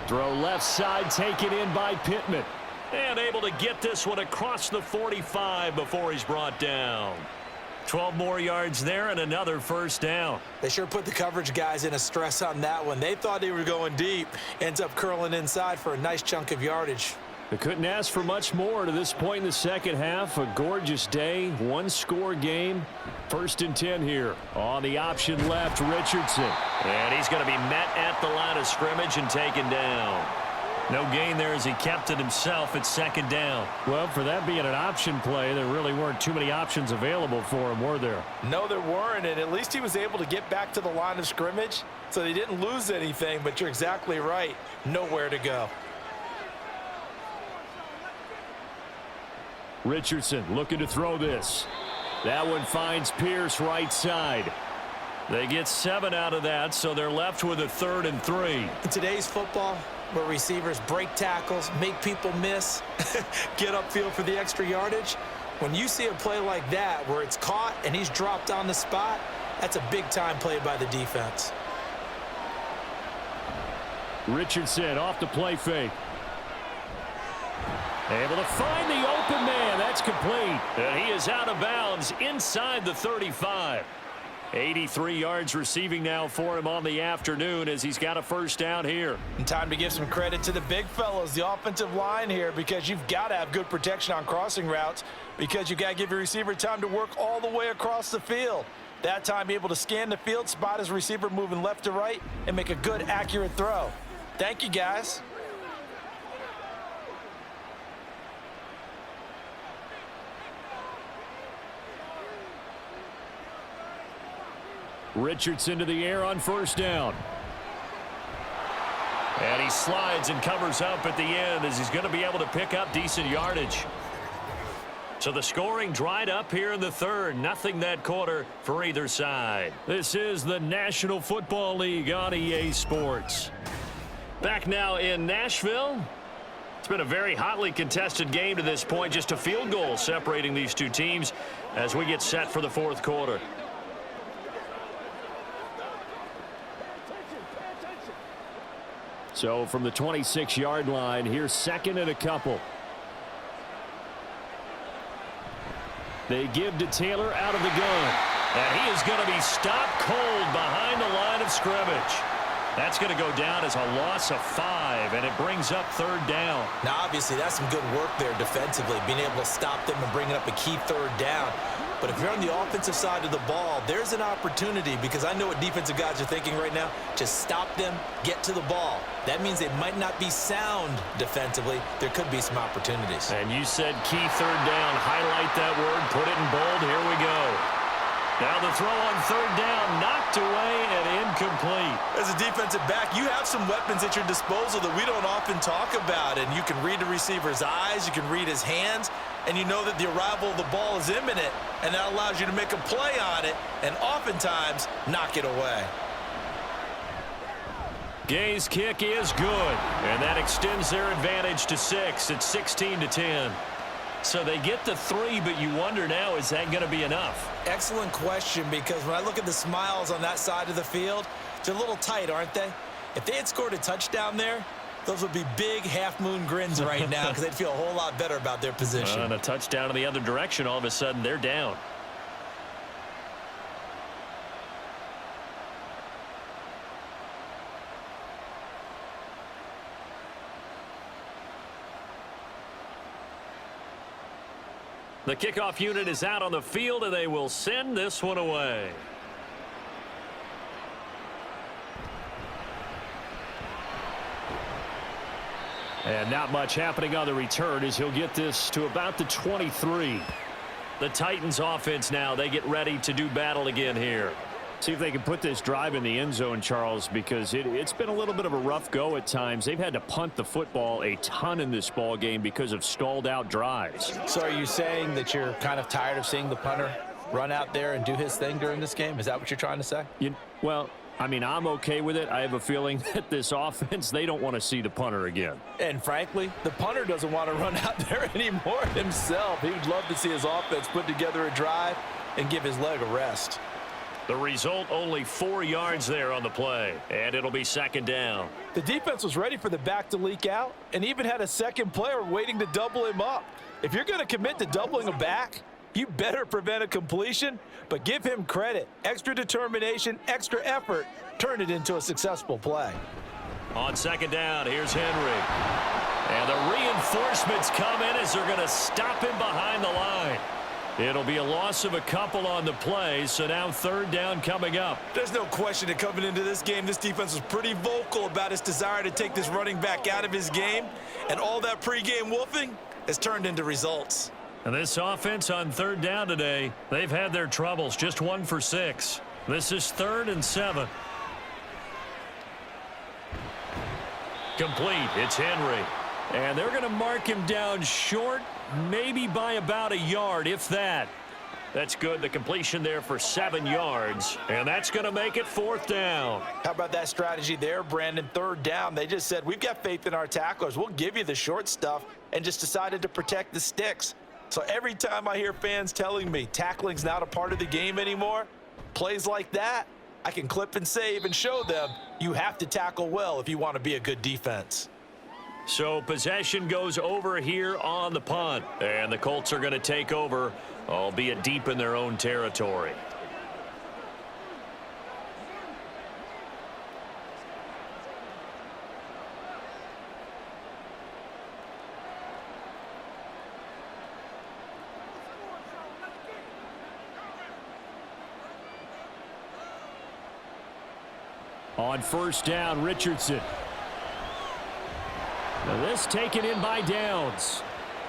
Throw left side, taken in by Pittman. And able to get this one across the 45 before he's brought down. 12 more yards there and another 1st down. They sure put the coverage guys in a stress on that one. They thought they were going deep. Ends up curling inside for a nice chunk of yardage. They couldn't ask for much more to this point in the 2nd half. A gorgeous day, 1-score game. 1st and 10 here. On the option left, Richardson. And he's going to be met at the line of scrimmage and taken down. No gain there as he kept it himself at 2nd down. Well, for that being an option play, there really weren't too many options available for him, were there? No, there weren't, and at least he was able to get back to the line of scrimmage, so they didn't lose anything, but you're exactly right. Nowhere to go. Richardson looking to throw this. That one finds Pierce right side. They get 7 out of that, so they're left with a 3rd and 3. In today's football, where receivers break tackles, make people miss, get upfield for the extra yardage, when you see a play like that where it's caught and he's dropped on the spot, that's a big-time play by the defense. Richardson off the play fake. Able to find the open man. That's complete. And he is out of bounds inside the 35. 83 yards receiving now for him on the afternoon as he's got a 1st down here. And time to give some credit to the big fellas, the offensive line here, because you've got to have good protection on crossing routes because you've got to give your receiver time to work all the way across the field. That time, be able to scan the field, spot his receiver moving left to right, and make a good, accurate throw. Thank you, guys. Richardson to the air on first down. And he slides and covers up at the end as he's going to be able to pick up decent yardage. So the scoring dried up here in the third. Nothing that quarter for either side. This is the National Football League on EA Sports. Back now in Nashville. It's been a very hotly contested game to this point. Just a field goal separating these two teams as we get set for the fourth quarter. So from the 26-yard line, here's second and a couple. They give to Taylor out of the gun. And he is going to be stopped cold behind the line of scrimmage. That's going to go down as a loss of 5, and it brings up third down. Now, obviously, that's some good work there defensively, being able to stop them and bringing up a key third down. But if you're on the offensive side of the ball, there's an opportunity, because I know what defensive guys are thinking right now. Just stop them, get to the ball. That means they might not be sound defensively. There could be some opportunities. And you said key third down. Highlight that word. Put it in bold. Here we go. Now the throw on third down, knocked away and incomplete. As a defensive back, you have some weapons at your disposal that we don't often talk about. And you can read the receiver's eyes, you can read his hands, and you know that the arrival of the ball is imminent, and that allows you to make a play on it and oftentimes knock it away. Gay's kick is good, and that extends their advantage to 6. It's 16-10. So they get the 3, but you wonder now, is that going to be enough? Excellent question, because when I look at the smiles on that side of the field, they're a little tight, aren't they? If they had scored a touchdown there, those would be big half-moon grins right now, because they'd feel a whole lot better about their position. And a touchdown in the other direction, all of a sudden they're down. The kickoff unit is out on the field, and they will send this one away. And not much happening on the return as he'll get this to about the 23. The Titans offense now, they get ready to do battle again here. See if they can put this drive in the end zone, Charles, because it's been a little bit of a rough go at times. They've had to punt the football a ton in this ball game because of stalled out drives. So are you saying that you're kind of tired of seeing the punter run out there and do his thing during this game? Is that what you're trying to say? Well, I mean, I'm okay with it. I have a feeling that this offense, they don't want to see the punter again. And frankly, the punter doesn't want to run out there anymore himself. He would love to see his offense put together a drive and give his leg a rest. The result, only 4 yards there on the play, and it'll be second down. The defense was ready for the back to leak out and even had a second player waiting to double him up. If you're going to commit to doubling a back, you better prevent a completion, but give him credit. Extra determination, extra effort, turn it into a successful play. On second down, here's Henry. And the reinforcements come in as they're going to stop him behind the line. It'll be a loss of a couple on the play, so now third down coming up. There's no question that coming into this game, this defense was pretty vocal about its desire to take this running back out of his game, and all that pregame wolfing has turned into results. And this offense on third down today, they've had their troubles, just 1 for 6. This is 3rd and 7. Complete, it's Henry. And they're going to mark him down short, maybe by about a yard, if that. That's good. The completion there for 7 yards. And that's going to make it 4th down. How about that strategy there, Brandon? Third down, they just said, we've got faith in our tacklers. We'll give you the short stuff, and just decided to protect the sticks. So every time I hear fans telling me tackling's not a part of the game anymore, plays like that, I can clip and save and show them you have to tackle well if you want to be a good defense. So possession goes over here on the punt, and the Colts are going to take over, albeit deep in their own territory. On first down, Richardson. Now this taken in by Downs.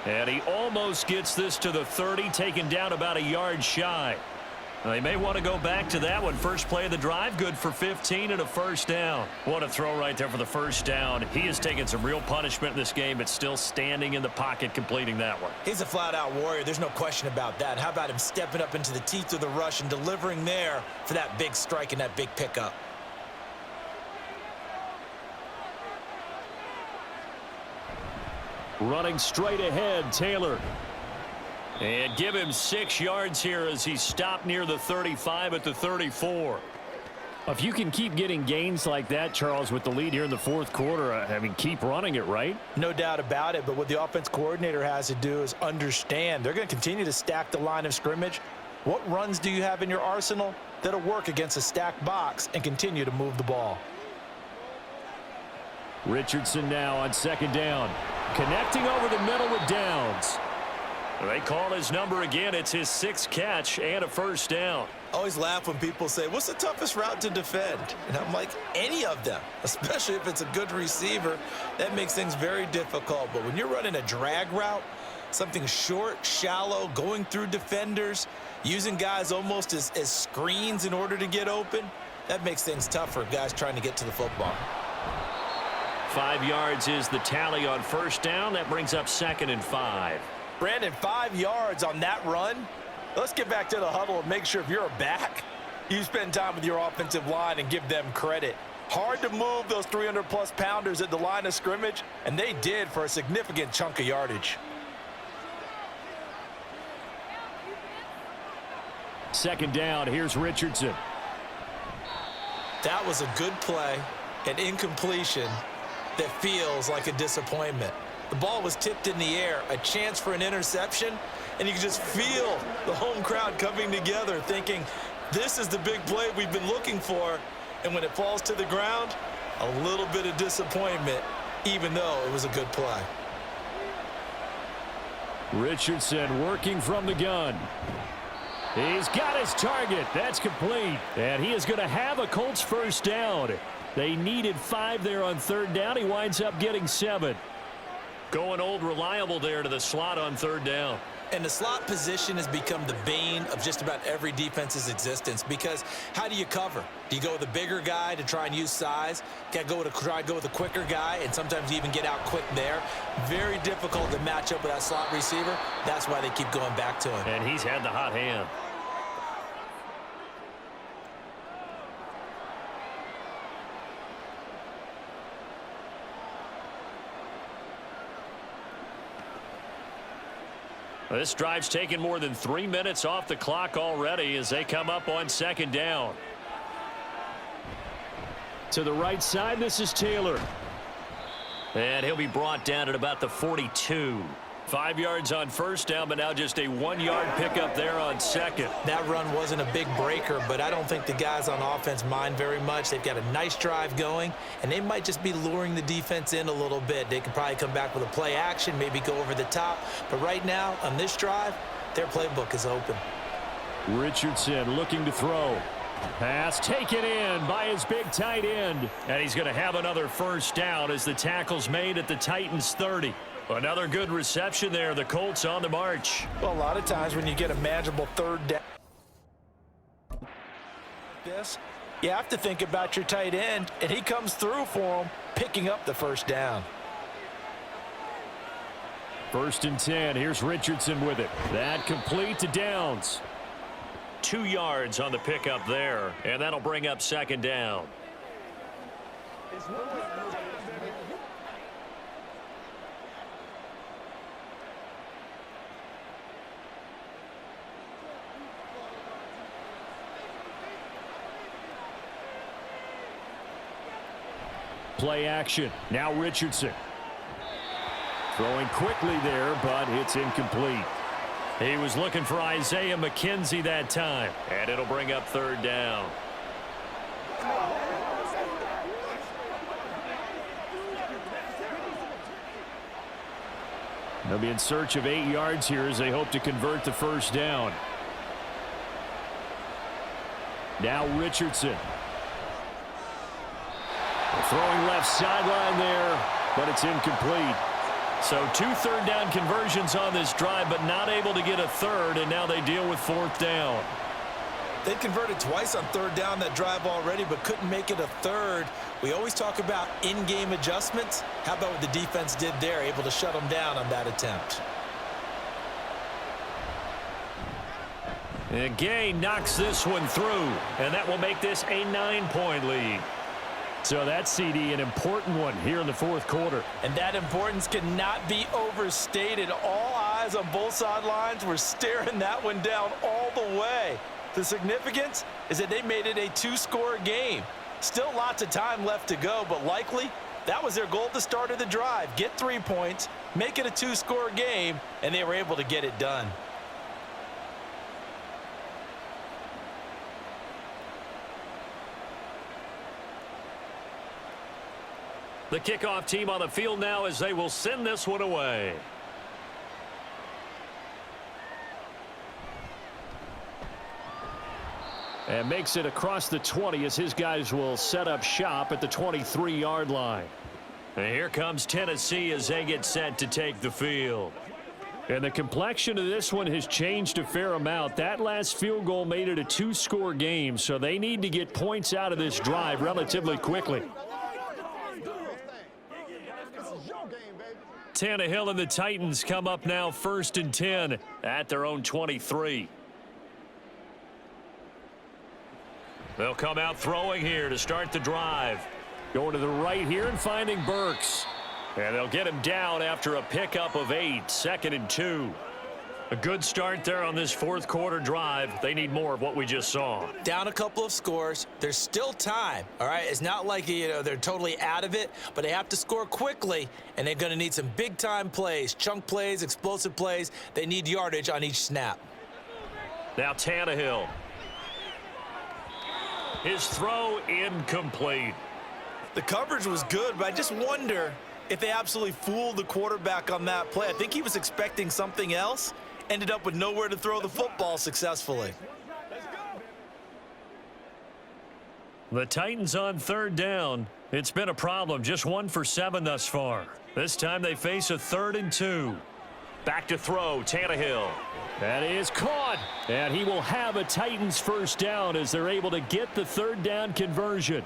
And he almost gets this to the 30, taken down about a yard shy. They may want to go back to that one. First play of the drive, good for 15 and a first down. What a throw right there for the first down. He has taken some real punishment in this game, but still standing in the pocket completing that one. He's a flat-out warrior. There's no question about that. How about him stepping up into the teeth of the rush and delivering there for that big strike and that big pickup? Running straight ahead, Taylor. And give him 6 yards here as he stopped near the 35 at the 34. If you can keep getting gains like that, Charles, with the lead here in the fourth quarter, I mean, keep running it, right? No doubt about it, but what the offense coordinator has to do is understand they're going to continue to stack the line of scrimmage. What runs do you have in your arsenal that'll work against a stacked box and continue to move the ball? Richardson now on second down. Connecting over the middle with Downs. They call his number again. It's his 6th catch and a first down. I always laugh when people say, what's the toughest route to defend? And I'm like, any of them, especially if it's a good receiver. That makes things very difficult. But when you're running a drag route, something short, shallow, going through defenders, using guys almost as screens in order to get open, that makes things tough for guys trying to get to the football. 5 yards is the tally on first down. That brings up 2nd and 5. Brandon, 5 yards on that run. Let's get back to the huddle and make sure if you're a back, you spend time with your offensive line and give them credit. Hard to move those 300-plus pounders at the line of scrimmage, and they did for a significant chunk of yardage. Second down, here's Richardson. That was a good play, an incompletion that feels like a disappointment. The ball was tipped in the air, a chance for an interception, and you can just feel the home crowd coming together thinking, this is the big play we've been looking for. And when it falls to the ground, a little bit of disappointment, even though it was a good play. Richardson working from the gun. He's got his target. That's complete. And he is going to have a Colts first down. They needed 5 there on third down. He winds up getting 7. Going old reliable there to the slot on third down. And the slot position has become the bane of just about every defense's existence because how do you cover? Do you go with a bigger guy to try and use size? Got to try to go with a quicker guy, and sometimes you even get out quick there. Very difficult to match up with that slot receiver. That's why they keep going back to him. And he's had the hot hand. This drive's taken more than 3 minutes off the clock already as they come up on second down. To the right side, this is Taylor. And he'll be brought down at about the 42. 5 yards on first down, but now just a 1-yard pickup there on second. That run wasn't a big breaker, but I don't think the guys on offense mind very much. They've got a nice drive going, and they might just be luring the defense in a little bit. They can probably come back with a play action, maybe go over the top. But right now, on this drive, their playbook is open. Richardson looking to throw. Pass taken in by his big tight end. And he's going to have another first down as the tackle's made at the Titans' 30. Another good reception there. The Colts on the march. Well, a lot of times when you get a manageable third down, you have to think about your tight end, and he comes through for him, picking up the first down. 1st and 10. Here's Richardson with it. That complete to Downs. 2 yards on the pickup there, and that'll bring up second down. Play action. Now Richardson. Throwing quickly there, but it's incomplete. He was looking for Isaiah McKenzie that time, and it'll bring up third down. They'll be in search of 8 yards here as they hope to convert the first down. Now Richardson. Throwing left sideline there, but it's incomplete. So 2 third down conversions on this drive, but not able to get a third, and now they deal with fourth down. They converted twice on third down that drive already, but couldn't make it a third. We always talk about in-game adjustments. How about what the defense did there, able to shut them down on that attempt? And Gay knocks this one through, and that will make this a 9-point lead. So that CD, an important one here in the fourth quarter. And that importance cannot be overstated. All eyes on both sidelines were staring that one down all the way. The significance is that they made it a 2-score game. Still lots of time left to go, but likely that was their goal at the start of the drive. Get 3 points, make it a 2-score game, and they were able to get it done. The kickoff team on the field now as they will send this one away. And makes it across the 20 as his guys will set up shop at the 23-yard line. And here comes Tennessee as they get set to take the field. And the complexion of this one has changed a fair amount. That last field goal made it a 2-score game, so they need to get points out of this drive relatively quickly. Tannehill and the Titans come up now 1st and 10 at their own 23. They'll come out throwing here to start the drive. Going to the right here and finding Burks. And they'll get him down after a pickup of 8, 2nd and 2. A good start there on this fourth quarter drive. They need more of what we just saw. Down a couple of scores. There's still time, all right? It's not like, they're totally out of it, but they have to score quickly, and they're going to need some big-time plays, chunk plays, explosive plays. They need yardage on each snap. Now Tannehill. His throw incomplete. The coverage was good, but I just wonder if they absolutely fooled the quarterback on that play. I think he was expecting something else, ended up with nowhere to throw the football successfully. The Titans on 3rd down. It's been a problem, just 1 for 7 thus far. This time they face a 3rd and 2. Back to throw, Tannehill. That is caught, and he will have a Titans first down as they're able to get the 3rd down conversion.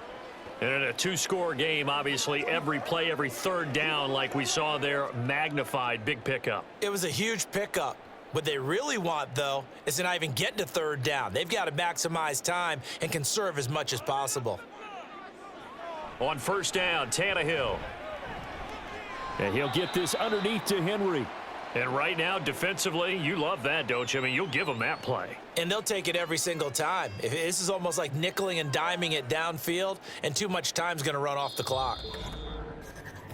And in a 2-score game, obviously every play, every 3rd down like we saw there, magnified, big pickup. It was a huge pickup. What they really want, though, is to not even get to 3rd down. They've got to maximize time and conserve as much as possible. On 1st down, Tannehill. And he'll get this underneath to Henry. And right now, defensively, you love that, don't you? I mean, you'll give them that play. And they'll take it every single time. This is almost like nickeling and diming it downfield, and too much time's going to run off the clock.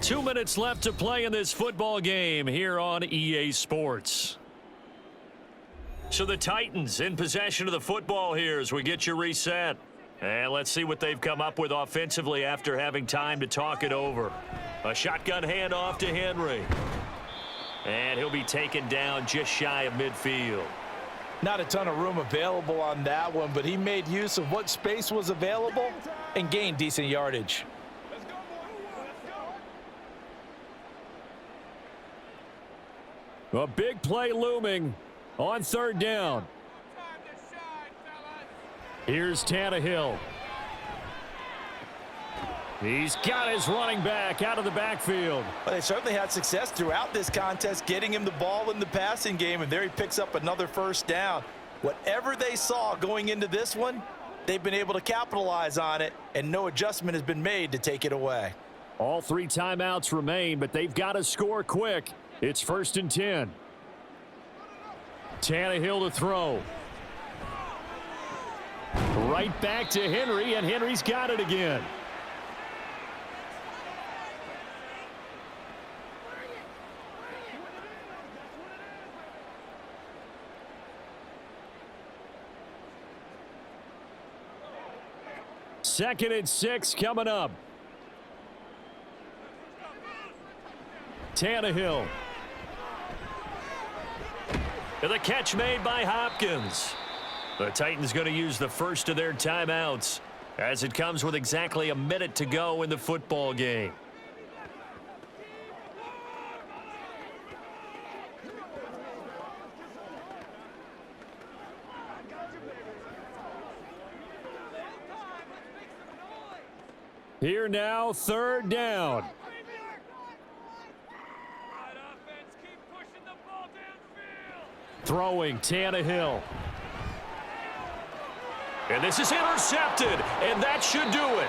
2 minutes left to play in this football game here on EA Sports. So the Titans in possession of the football here as we get you reset. And let's see what they've come up with offensively after having time to talk it over. A shotgun handoff to Henry. And he'll be taken down just shy of midfield. Not a ton of room available on that one, but he made use of what space was available and gained decent yardage. A big play looming on 3rd down. Here's Tannehill. He's got his running back out of the backfield. Well, they certainly had success throughout this contest, getting him the ball in the passing game, and there he picks up another 1st down. Whatever they saw going into this one, they've been able to capitalize on it, and no adjustment has been made to take it away. All 3 timeouts remain, but they've got to score quick. It's 1st and 10. Tannehill to throw. Right back to Henry, and Henry's got it again. Second and 6 coming up. Tannehill. And the catch made by Hopkins. The Titans going to use the first of their timeouts as it comes with exactly a minute to go in the football game. Here now, third down. Throwing Tannehill. And this is intercepted, and that should do it.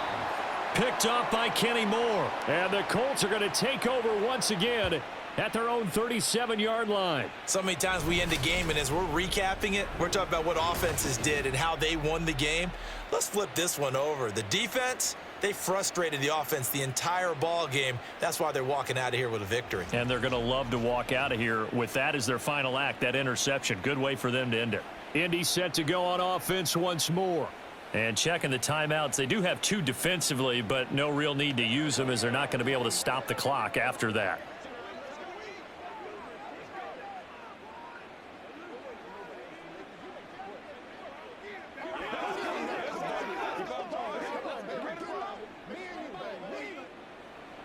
Picked off by Kenny Moore. And the Colts are going to take over once again at their own 37-yard line. So many times we end the game, and as we're recapping it, we're talking about what offenses did and how they won the game. Let's flip this one over. The defense, they frustrated the offense the entire ball game. That's why they're walking out of here with a victory. And they're going to love to walk out of here with that as their final act, that interception. Good way for them to end it. Indy set to go on offense once more. And checking the timeouts, they do have 2 defensively, but no real need to use them as they're not going to be able to stop the clock after that.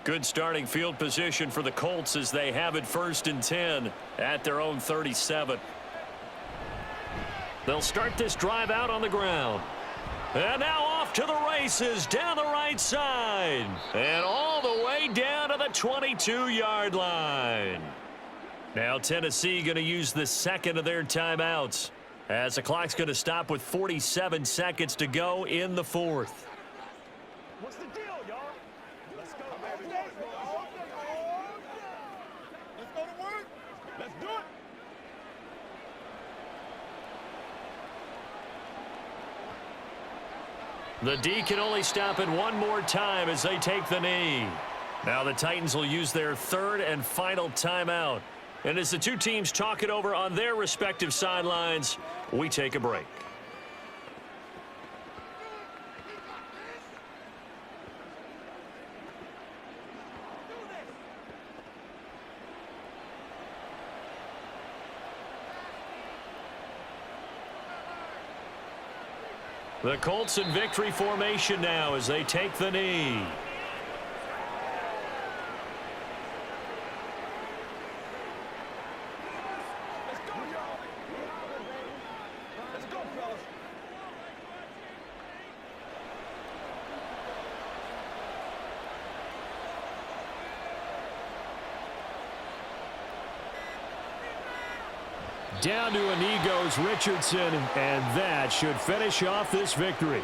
Good starting field position for the Colts as they have it 1st and 10 at their own 37. They'll start this drive out on the ground. And now off to the races down the right side. And all the way down to the 22-yard line. Now Tennessee going to use the second of their timeouts as the clock's going to stop with 47 seconds to go in the 4th. What's the deal, y'all? Let's go, baby. Let's go to work. Let's do it. The D can only stop it one more time as they take the knee. Now the Titans will use their 3rd and final timeout. And as the 2 teams talk it over on their respective sidelines, we take a break. The Colts in victory formation now as they take the knee. Let's go, y'all. Let's go, fellas. Down to a knee goes Richardson, and that should finish off this victory.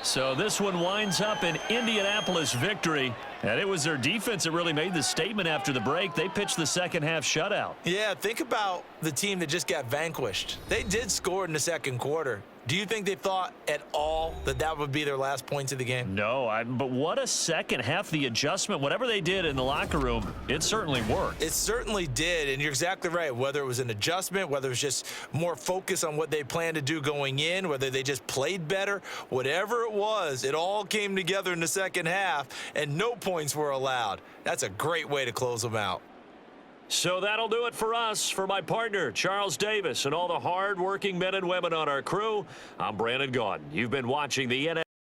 So this one winds up an Indianapolis victory. And it was their defense that really made the statement after the break. They pitched the second half shutout. Yeah, think about the team that just got vanquished. They did score in the second quarter. Do you think they thought at all that that would be their last points of the game? No, but what a second half. The adjustment, whatever they did in the locker room, it certainly worked. It certainly did, and you're exactly right. Whether it was an adjustment, whether it was just more focus on what they planned to do going in, whether they just played better, whatever it was, it all came together in the second half, and no points were allowed. That's a great way to close them out. So that'll do it for us. For my partner, Charles Davis, and all the hard-working men and women on our crew, I'm Brandon Gaudin. You've been watching the NFL.